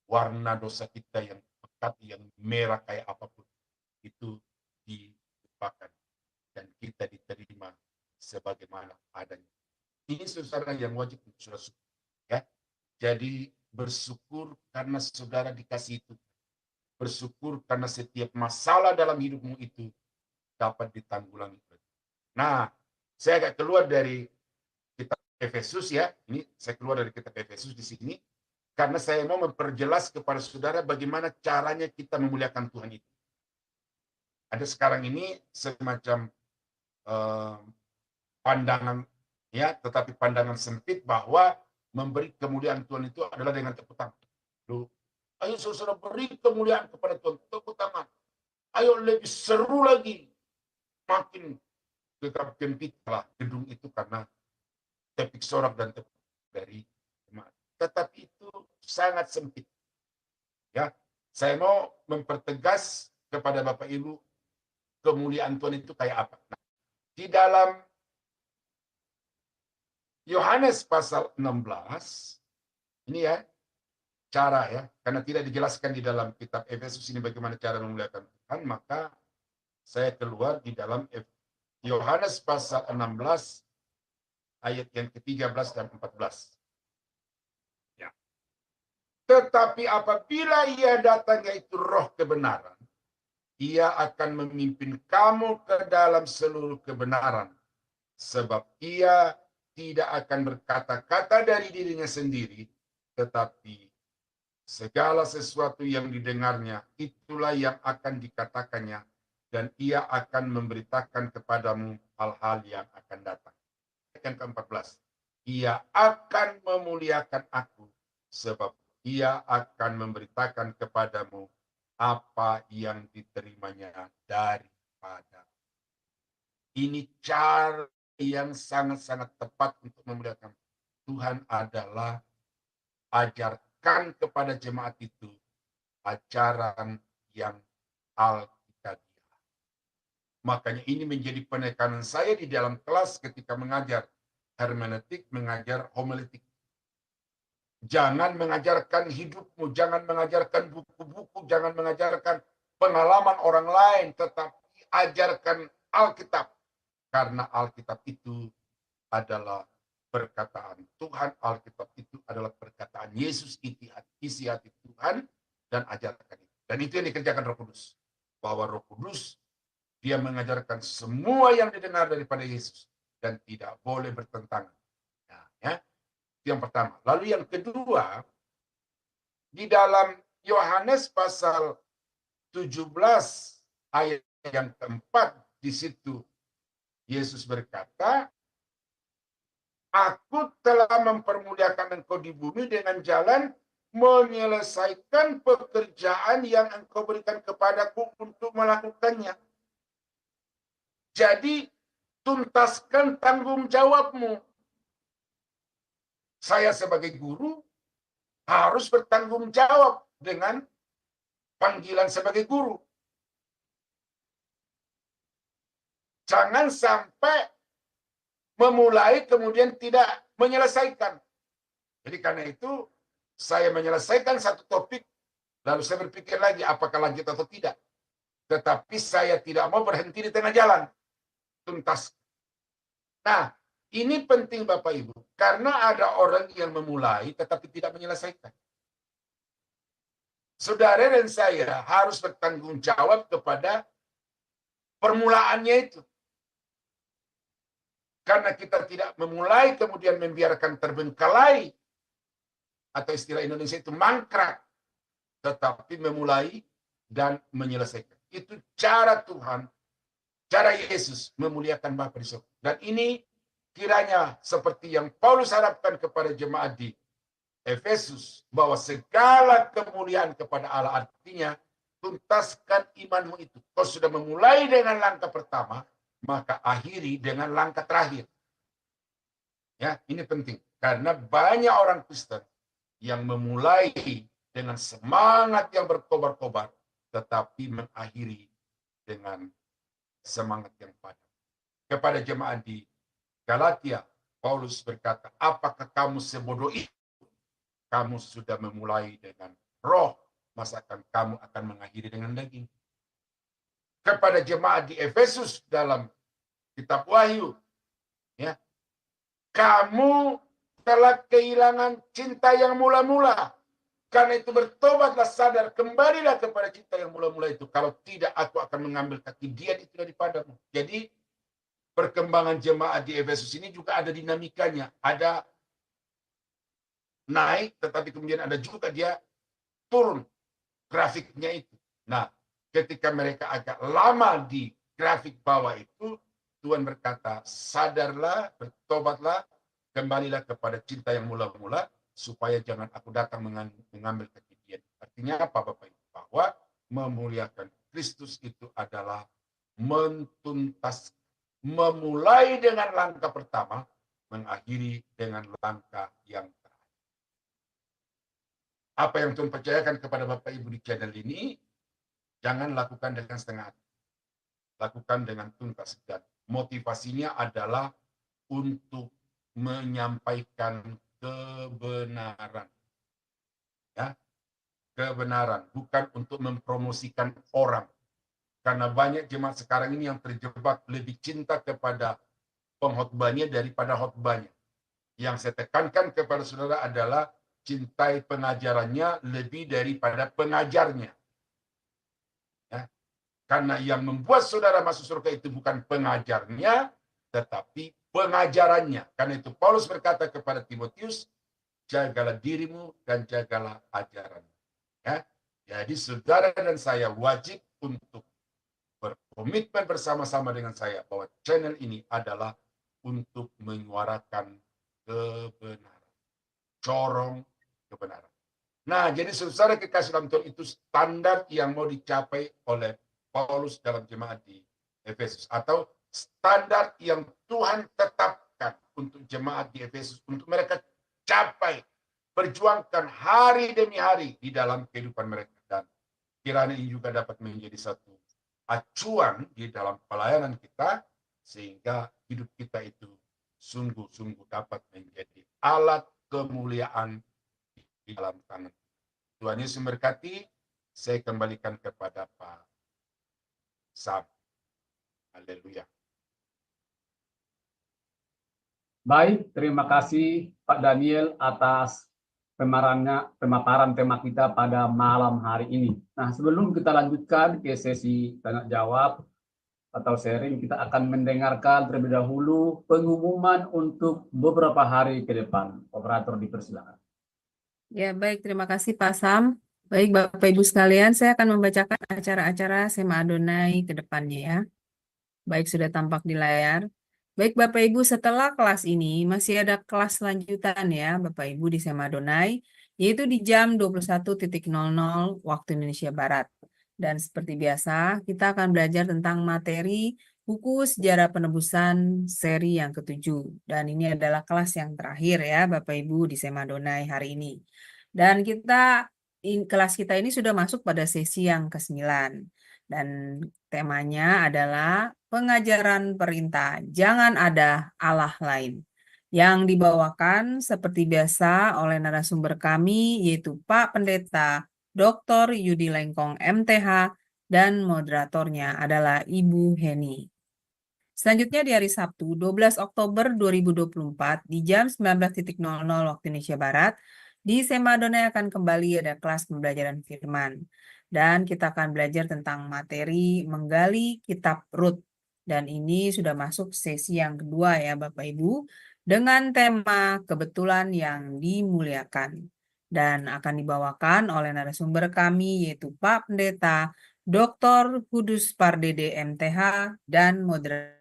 S4: warna dosa kita yang pekat, yang merah kayak apapun. Itu dilupakan. Dan kita diterima sebagaimana adanya. Ini saudara yang wajib untuk saudara syukur. Ya. Jadi bersyukur karena saudara dikasih itu. Bersyukur karena setiap masalah dalam hidupmu itu dapat ditanggulangi. Nah, saya agak keluar dari kitab Efesus ya. Ini saya keluar dari kitab Efesus di sini karena saya mau memperjelas kepada saudara bagaimana caranya kita memuliakan Tuhan itu. Ada sekarang ini semacam pandangan ya, tetapi pandangan sempit bahwa memberi kemuliaan Tuhan itu adalah dengan tepuk tangan. Ayo saudara beri kemuliaan kepada Tuhan, tepuk tangan. Ayo lebih seru lagi. Makin gegap gempitlah gedung itu karena tepik sorak dan tepuk dari jemaat. Tetapi itu sangat sempit. Ya, saya mau mempertegas kepada Bapak Ibu kemuliaan Tuhan itu kayak apa. Nah, di dalam Yohanes pasal 16 ini ya cara ya, karena tidak dijelaskan di dalam kitab Efesus ini bagaimana cara memuliakan Tuhan, maka saya keluar di dalam Yohanes pasal 16 ayat yang ke-13 dan 14. Ya. Tetapi apabila ia datang yaitu roh kebenaran, ia akan memimpin kamu ke dalam seluruh kebenaran, sebab ia tidak akan berkata-kata dari dirinya sendiri, tetapi segala sesuatu yang didengarnya, itulah yang akan dikatakannya, dan ia akan memberitakan kepadamu hal-hal yang akan datang. Yang ke-14, ia akan memuliakan aku, sebab ia akan memberitakan kepadamu apa yang diterimanya daripada. Ini cara yang sangat-sangat tepat untuk memuliakan Tuhan adalah ajarkan kepada jemaat itu ajaran yang alkitabiah. Makanya ini menjadi penekanan saya di dalam kelas ketika mengajar hermeneutik, mengajar homiletik. Jangan mengajarkan hidupmu, jangan mengajarkan buku-buku, jangan mengajarkan pengalaman orang lain, tetapi ajarkan Alkitab. Karena Alkitab itu adalah perkataan Tuhan, Alkitab itu adalah perkataan Yesus, isi hati Tuhan, dan ajarkan itu. Dan itu yang dikerjakan Roh Kudus. Bahwa Roh Kudus, dia mengajarkan semua yang didengar daripada Yesus, dan tidak boleh bertentangan. Nah, ya. Itu yang pertama. Lalu yang kedua, di dalam Yohanes pasal 17 ayat yang keempat, di situ Yesus berkata, aku telah mempermuliakan engkau di bumi dengan jalan menyelesaikan pekerjaan yang engkau berikan kepadaku untuk melakukannya. Jadi, tuntaskan tanggung jawabmu. Saya sebagai guru harus bertanggung jawab dengan panggilan sebagai guru. Jangan sampai memulai kemudian tidak menyelesaikan. Jadi karena itu saya menyelesaikan satu topik, lalu saya berpikir lagi apakah lanjut atau tidak. Tetapi saya tidak mau berhenti di tengah jalan. Tuntas. Nah, ini penting Bapak Ibu, karena ada orang yang memulai tetapi tidak menyelesaikan. Saudara dan saya harus bertanggung jawab kepada permulaannya itu. Karena kita tidak memulai kemudian membiarkan terbengkalai, atau istilah Indonesia itu mangkrak, tetapi memulai dan menyelesaikan. Itu cara Tuhan, cara Yesus memuliakan Bapa di surga. Dan ini kiranya seperti yang Paulus harapkan kepada jemaat di Efesus bahwa segala kemuliaan kepada Allah, artinya tuntaskan imanmu itu. Kau sudah memulai dengan langkah pertama, maka akhiri dengan langkah terakhir. Ya, ini penting karena banyak orang Kristen yang memulai dengan semangat yang berkobar-kobar, tetapi mengakhiri dengan semangat yang padam. Kepada jemaat di Galatia, Paulus berkata, apakah kamu sebodoh itu? Kamu sudah memulai dengan roh, masakan kamu akan mengakhiri dengan daging. Kepada jemaat di Efesus dalam kitab Wahyu, ya, kamu telah kehilangan cinta yang mula-mula. Karena itu bertobatlah, sadar, kembalilah kepada cinta yang mula-mula itu. Kalau tidak, aku akan mengambil kaki dia itu daripadamu. Jadi perkembangan jemaat di Efesus ini juga ada dinamikanya. Ada naik, tetapi kemudian ada juga dia turun grafiknya itu. Nah, ketika mereka agak lama di grafik bawah itu, Tuhan berkata, sadarlah, bertobatlah, kembalilah kepada cinta yang mula-mula, supaya jangan aku datang mengambil kejadian. Artinya apa, Bapak Ibu? Bahwa memuliakan Kristus itu adalah mentuntas, memulai dengan langkah pertama, mengakhiri dengan langkah yang terakhir. Apa yang Tuhan percayakan kepada Bapak Ibu di channel ini, jangan lakukan dengan setengah hati. Lakukan dengan tuntas. Dan motivasinya adalah untuk menyampaikan kebenaran. Ya, kebenaran, bukan untuk mempromosikan orang. Karena banyak jemaat sekarang ini yang terjebak lebih cinta kepada pengkhotbahnya daripada khotbahnya. Yang saya tekankan kepada saudara adalah cintai pengajarannya lebih daripada pengajarnya. Ya. Karena yang membuat saudara masuk surga itu bukan pengajarnya, tetapi pengajarannya. Karena itu Paulus berkata kepada Timotius, jagalah dirimu dan jagalah ajaran. Ya. Jadi saudara dan saya wajib untuk berkomitmen bersama-sama dengan saya bahwa channel ini adalah untuk menyuarakan kebenaran. Corong kebenaran. Nah, jadi saudara kekasih dalam Tuhan, itu standar yang mau dicapai oleh Paulus dalam jemaat di Efesus, atau standar yang Tuhan tetapkan untuk jemaat di Efesus, untuk mereka capai, perjuangkan hari demi hari di dalam kehidupan mereka. Dan kiranya ini juga dapat menjadi satu acuan di dalam pelayanan kita, sehingga hidup kita itu sungguh-sungguh dapat menjadi alat kemuliaan di dalam tangan. Tuhan Yesus memberkati. Saya kembalikan kepada Pak Sam. Haleluya.
S1: Baik, terima kasih Pak Daniel atas pemaparan tema kita pada malam hari ini. Nah, sebelum kita lanjutkan ke sesi tanya jawab atau sharing, kita akan mendengarkan terlebih dahulu pengumuman untuk beberapa hari ke depan. Operator dipersilakan.
S5: Ya, baik. Terima kasih Pak Sam. Baik, Bapak Ibu sekalian, saya akan membacakan acara-acara Sema Adonai ke depannya ya. Baik, sudah tampak di layar. Baik, Bapak Ibu, setelah kelas ini masih ada kelas lanjutan ya, Bapak Ibu, di Sema Adonai, yaitu di jam 21.00 waktu Indonesia Barat. Dan seperti biasa, kita akan belajar tentang materi buku Sejarah Penebusan seri yang ke-7. Dan ini adalah kelas yang terakhir ya, Bapak Ibu, di Sema Adonai hari ini. Dan kelas kita ini sudah masuk pada sesi yang ke-9. Dan temanya adalah pengajaran perintah, jangan ada Allah lain. Yang dibawakan seperti biasa oleh narasumber kami, yaitu Pak Pendeta Dr. Yudi Lengkong MTH, dan moderatornya adalah Ibu Heni. Selanjutnya di hari Sabtu, 12 Oktober 2024, di jam 19.00 waktu Indonesia Barat, di Sema Adonai akan kembali ada kelas pembelajaran firman. Dan kita akan belajar tentang materi menggali kitab Rut. Dan ini sudah masuk sesi yang kedua ya Bapak Ibu, dengan tema kebetulan yang dimuliakan. Dan akan dibawakan oleh narasumber kami yaitu Pak Pendeta Dr. Kudus Pardede MTH dan moderator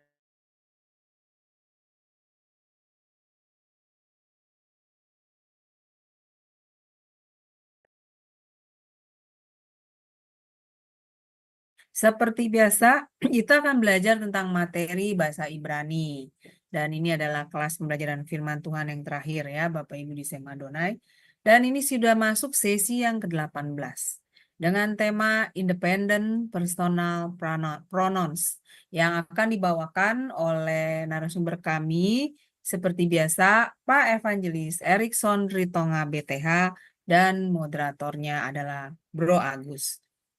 S5: Seperti biasa, kita akan belajar tentang materi bahasa Ibrani. Dan ini adalah kelas pembelajaran firman Tuhan yang terakhir ya, Bapak Ibu di Sema Adonai. Dan ini sudah masuk sesi yang ke-18 dengan tema Independent Personal Pronouns yang akan dibawakan oleh narasumber kami seperti biasa Pak Evangelis Erikson Ritonga BTH dan moderatornya adalah Bro Agus.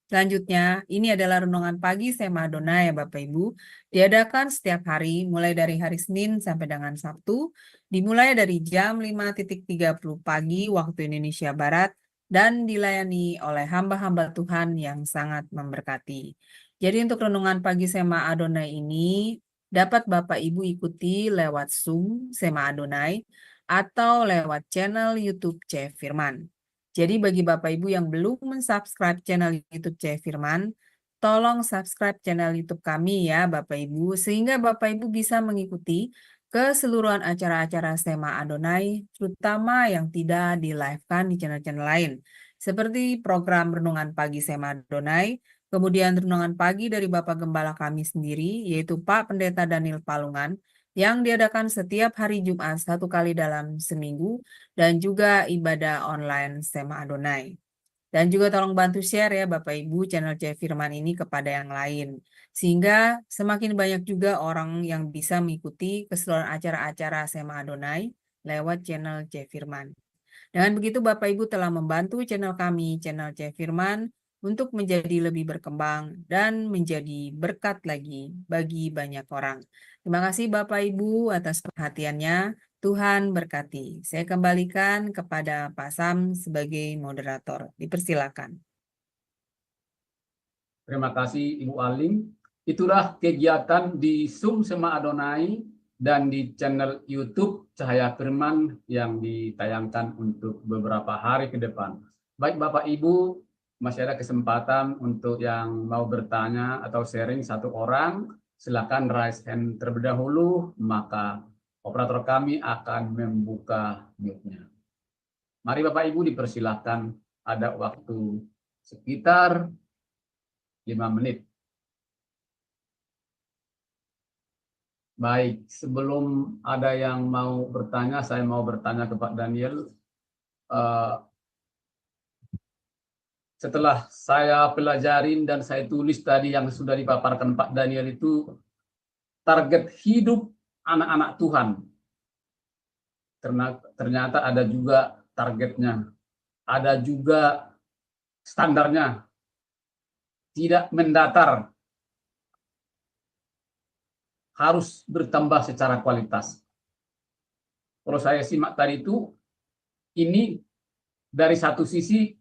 S5: Selanjutnya, ini adalah renungan pagi Sema Adonai ya Bapak Ibu. Diadakan setiap hari mulai dari hari Senin sampai dengan Sabtu, dimulai dari jam 5.30 pagi waktu Indonesia Barat dan dilayani oleh hamba-hamba Tuhan yang sangat memberkati. Jadi untuk renungan pagi Sema Adonai ini dapat Bapak Ibu ikuti lewat Zoom Sema Adonai atau lewat channel YouTube C Firman. Jadi bagi Bapak Ibu yang belum mensubscribe channel YouTube C Firman, tolong subscribe channel YouTube kami ya Bapak Ibu, sehingga Bapak Ibu bisa mengikuti keseluruhan acara-acara Sema Adonai, terutama yang tidak di-live-kan di channel-channel lain, seperti program Renungan Pagi Sema Adonai, kemudian Renungan Pagi dari Bapak Gembala kami sendiri, yaitu Pak Pendeta Daniel Palungan, yang diadakan setiap hari Jumat 1 kali dalam seminggu, dan juga ibadah online Sema Adonai. Dan juga tolong bantu share ya Bapak Ibu channel C Firman ini kepada yang lain. Sehingga semakin banyak juga orang yang bisa mengikuti keseluruhan acara-acara Sema Adonai lewat channel C Firman. Dengan begitu Bapak Ibu telah membantu channel kami, channel C Firman, untuk menjadi lebih berkembang dan menjadi berkat lagi bagi banyak orang. Terima kasih Bapak Ibu atas perhatiannya. Tuhan berkati. Saya kembalikan kepada Pak Sam sebagai moderator. Dipersilakan.
S1: Terima kasih Ibu Aling. Itulah kegiatan di Zoom Sema Adonai dan di channel YouTube Cahaya Firman yang ditayangkan untuk beberapa hari ke depan. Baik Bapak Ibu, masih ada kesempatan untuk yang mau bertanya atau sharing satu orang, silakan raise hand terlebih dahulu, maka operator kami akan membuka mute-nya. Mari Bapak Ibu dipersilakan, ada waktu sekitar 5 menit. Baik, sebelum ada yang mau bertanya, saya mau bertanya ke Pak Daniel. Setelah saya pelajarin dan saya tulis tadi yang sudah dipaparkan Pak Daniel itu, target hidup anak-anak Tuhan. Ternyata ada juga targetnya, ada juga standarnya, tidak mendatar, harus bertambah secara kualitas. Kalau saya simak tadi itu, ini dari satu sisi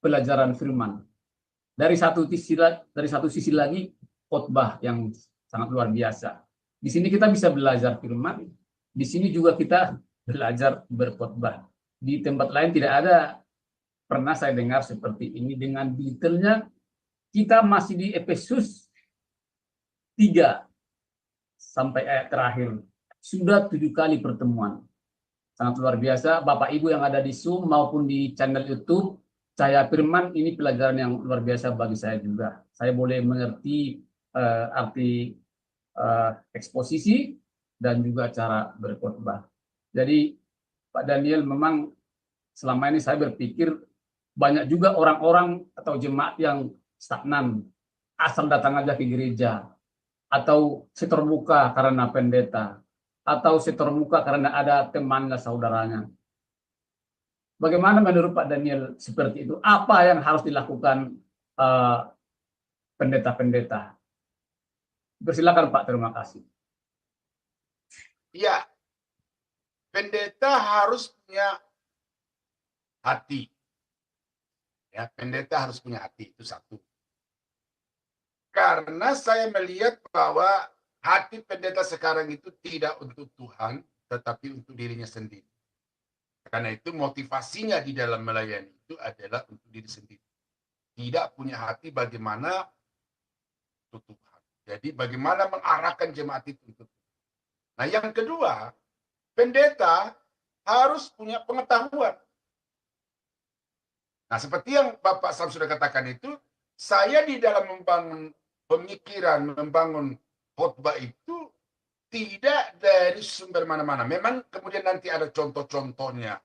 S1: pelajaran firman, dari satu sisi lagi khotbah yang sangat luar biasa. Di sini kita bisa belajar firman, di sini juga kita belajar berkhotbah. Di tempat lain tidak ada pernah saya dengar seperti ini dengan detailnya. Kita masih di Efesus 3 sampai ayat terakhir. Sudah 7 kali pertemuan. Sangat luar biasa. Bapak Ibu yang ada di Zoom maupun di channel YouTube Cahaya Firman, ini pelajaran yang luar biasa bagi saya juga. Saya boleh mengerti arti eksposisi dan juga cara berkhotbah. Jadi Pak Daniel, memang selama ini saya berpikir banyak juga orang-orang atau jemaat yang stagnan, asal datang aja ke gereja, atau seterbuka karena pendeta, atau seterbuka karena ada temannya, saudaranya. Bagaimana menurut Pak Daniel seperti itu? Apa yang harus dilakukan pendeta-pendeta? Bersilakan Pak, terima kasih.
S4: Ya, pendeta harus punya hati. Ya, pendeta harus punya hati, itu satu. Karena saya melihat bahwa hati pendeta sekarang itu tidak untuk Tuhan, tetapi untuk dirinya sendiri. Karena itu motivasinya di dalam melayani itu adalah untuk diri sendiri. Tidak punya hati bagaimana untuk Tuhan. Jadi bagaimana mengarahkan jemaat itu untuk Tuhan. Nah yang kedua, pendeta harus punya pengetahuan. Nah seperti yang Bapak Sam sudah katakan itu, saya di dalam membangun pemikiran membangun khotbah itu tidak dari sumber mana-mana. Memang kemudian nanti ada contoh-contohnya,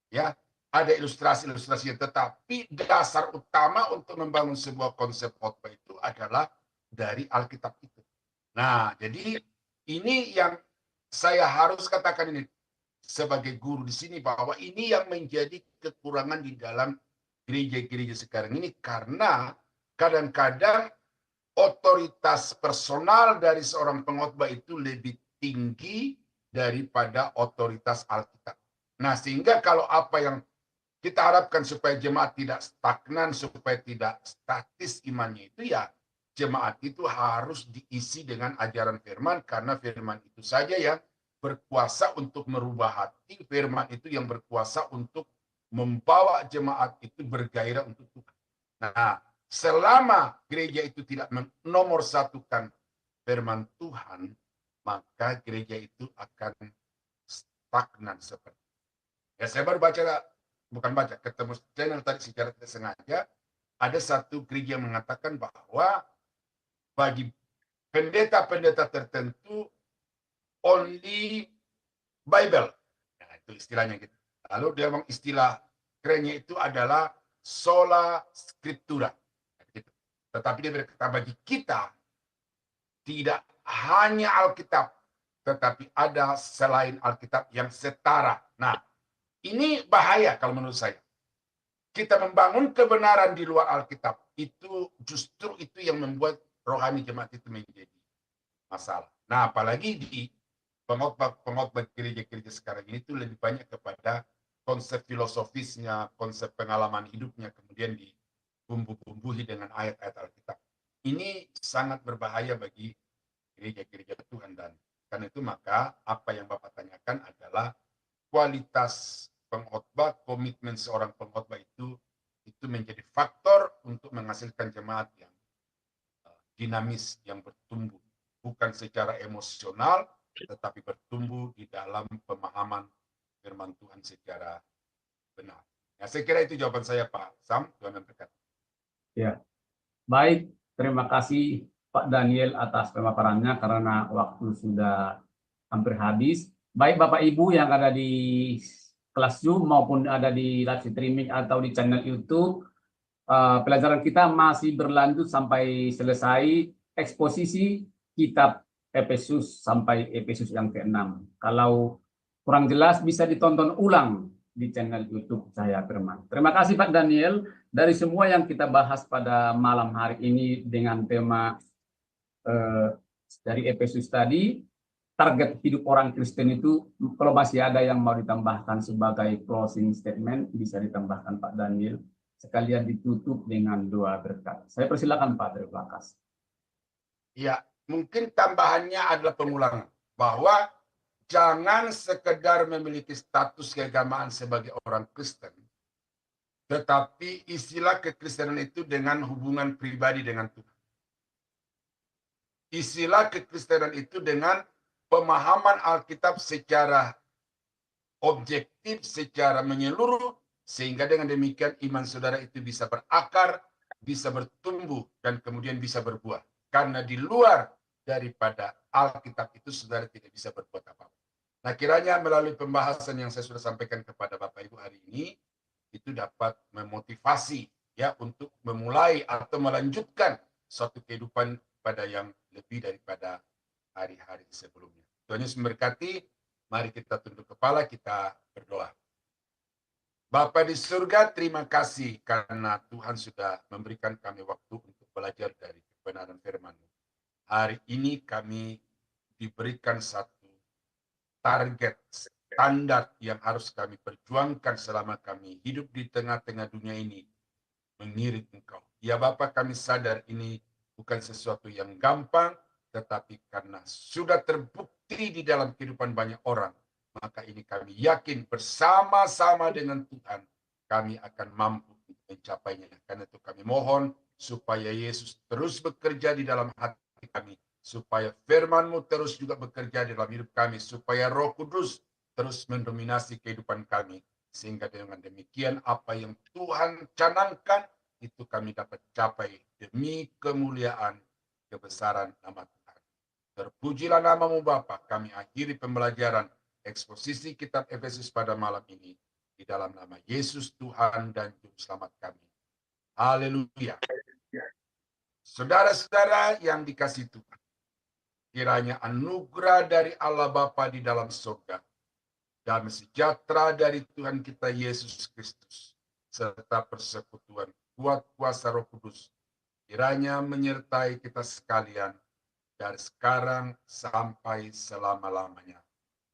S4: ya, ada ilustrasi-ilustrasinya, tetapi dasar utama untuk membangun sebuah konsep khotbah itu adalah dari Alkitab itu. Nah, jadi ini yang saya harus katakan ini sebagai guru di sini, bahwa ini yang menjadi kekurangan di dalam gereja-gereja sekarang ini, karena kadang-kadang otoritas personal dari seorang pengkhotbah itu lebih tinggi daripada otoritas Alkitab. Nah, sehingga kalau apa yang kita harapkan supaya jemaat tidak stagnan, supaya tidak statis imannya itu, ya jemaat itu harus diisi dengan ajaran firman, karena firman itu saja yang berkuasa untuk merubah hati, firman itu yang berkuasa untuk membawa jemaat itu bergairah untuk Tuhan. Nah, selama gereja itu tidak menomorsatukan firman Tuhan, maka gereja itu akan stagnan seperti. Ya, saya baru ketemu channel tadi secara tidak sengaja, ada satu gereja yang mengatakan bahwa bagi pendeta-pendeta tertentu only Bible. Nah, itu istilahnya gitu. Lalu dia bilang istilah kerennya itu adalah sola scriptura. Tetapi dia berkata bagi kita tidak hanya Alkitab, tetapi ada selain Alkitab yang setara. Nah, ini bahaya kalau menurut saya. Kita membangun kebenaran di luar Alkitab, itu justru itu yang membuat rohani jemaat itu menjadi masalah. Nah, apalagi di pengkhotbah gereja-gereja sekarang ini itu lebih banyak kepada konsep filosofisnya, konsep pengalaman hidupnya, kemudian dibumbu-bumbuhi dengan ayat-ayat Alkitab. Ini sangat berbahaya bagi gereja-gereja Tuhan, dan karena itu maka apa yang Bapak tanyakan adalah kualitas pengkhotbah, komitmen seorang pengkhotbah itu menjadi faktor untuk menghasilkan jemaat yang dinamis, yang bertumbuh, bukan secara emosional, tetapi bertumbuh di dalam pemahaman firman Tuhan secara benar. Ya, saya kira itu jawaban saya, Pak Sam. Tuhan memberkati.
S1: Ya, baik. Terima kasih Pak Daniel atas pemaparannya, karena waktu sudah hampir habis. Baik Bapak Ibu yang ada di kelas Zoom maupun ada di live streaming atau di channel YouTube, pelajaran kita masih berlanjut sampai selesai eksposisi kitab Efesus sampai Efesus yang ke-6. Kalau kurang jelas bisa ditonton ulang di channel YouTube Cahaya Firman. Terima kasih Pak Daniel. Dari semua yang kita bahas pada malam hari ini dengan tema dari Efesus tadi, target hidup orang Kristen itu, kalau masih ada yang mau ditambahkan sebagai closing statement, bisa ditambahkan Pak Daniel. Sekalian ditutup dengan doa berkat. Saya persilakan Pak, terima kasih.
S4: Ya, mungkin tambahannya adalah pengulangan, bahwa jangan sekedar memiliki status keagamaan sebagai orang Kristen, tetapi isilah kekristenan itu dengan hubungan pribadi dengan Tuhan. Isilah kekristenan itu dengan pemahaman Alkitab secara objektif, secara menyeluruh, sehingga dengan demikian iman saudara itu bisa berakar, bisa bertumbuh, dan kemudian bisa berbuah. Karena di luar daripada Alkitab itu saudara tidak bisa berbuat apa-apa. Nah, kiranya melalui pembahasan yang saya sudah sampaikan kepada Bapak Ibu hari ini, itu dapat memotivasi ya untuk memulai atau melanjutkan suatu kehidupan pada yang lebih daripada hari-hari sebelumnya. Tuhan Yesus memberkati. Mari kita tunduk kepala, kita berdoa. Bapa di surga, terima kasih karena Tuhan sudah memberikan kami waktu untuk belajar dari kebenaran firman-Mu. Hari ini kami diberikan satu target standar yang harus kami perjuangkan selama kami hidup di tengah-tengah dunia ini, mengiring Engkau. Ya Bapa, kami sadar ini bukan sesuatu yang gampang, tetapi karena sudah terbukti di dalam kehidupan banyak orang, maka ini kami yakin bersama-sama dengan Tuhan, kami akan mampu mencapainya. Karena itu kami mohon supaya Yesus terus bekerja di dalam hati kami, supaya firman-Mu terus juga bekerja di dalam hidup kami, supaya Roh Kudus terus mendominasi kehidupan kami, sehingga dengan demikian apa yang Tuhan canangkan itu kami dapat capai demi kemuliaan kebesaran nama Tuhan. Terpujilah namamu Bapa. Kami akhiri pembelajaran eksposisi kitab Efesus pada malam ini di dalam nama Yesus Tuhan dan Juru Selamat kami. Haleluya. Saudara-saudara yang dikasihi Tuhan, kiranya anugerah dari Allah Bapa di dalam surga dan sejahtera dari Tuhan kita Yesus Kristus serta persekutuan kuat kuasa Roh Kudus kiranya menyertai kita sekalian dari sekarang sampai selama-lamanya.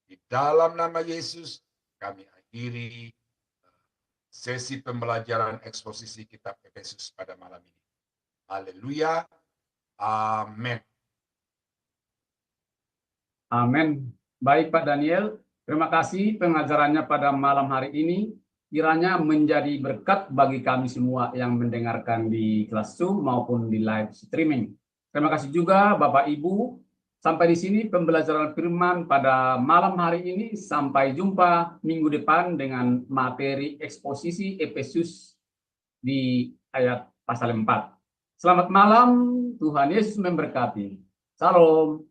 S4: Di dalam nama Yesus kami akhiri sesi pembelajaran eksposisi kitab Efesus pada malam ini. Haleluya. Amin.
S1: Amin. Baik Pak Daniel, terima kasih pengajarannya pada malam hari ini. Kiranya menjadi berkat bagi kami semua yang mendengarkan di kelas Zoom maupun di live streaming. Terima kasih juga Bapak Ibu. Sampai di sini pembelajaran firman pada malam hari ini. Sampai jumpa minggu depan dengan materi eksposisi Efesus di ayat pasal 4. Selamat malam, Tuhan Yesus memberkati. Salam.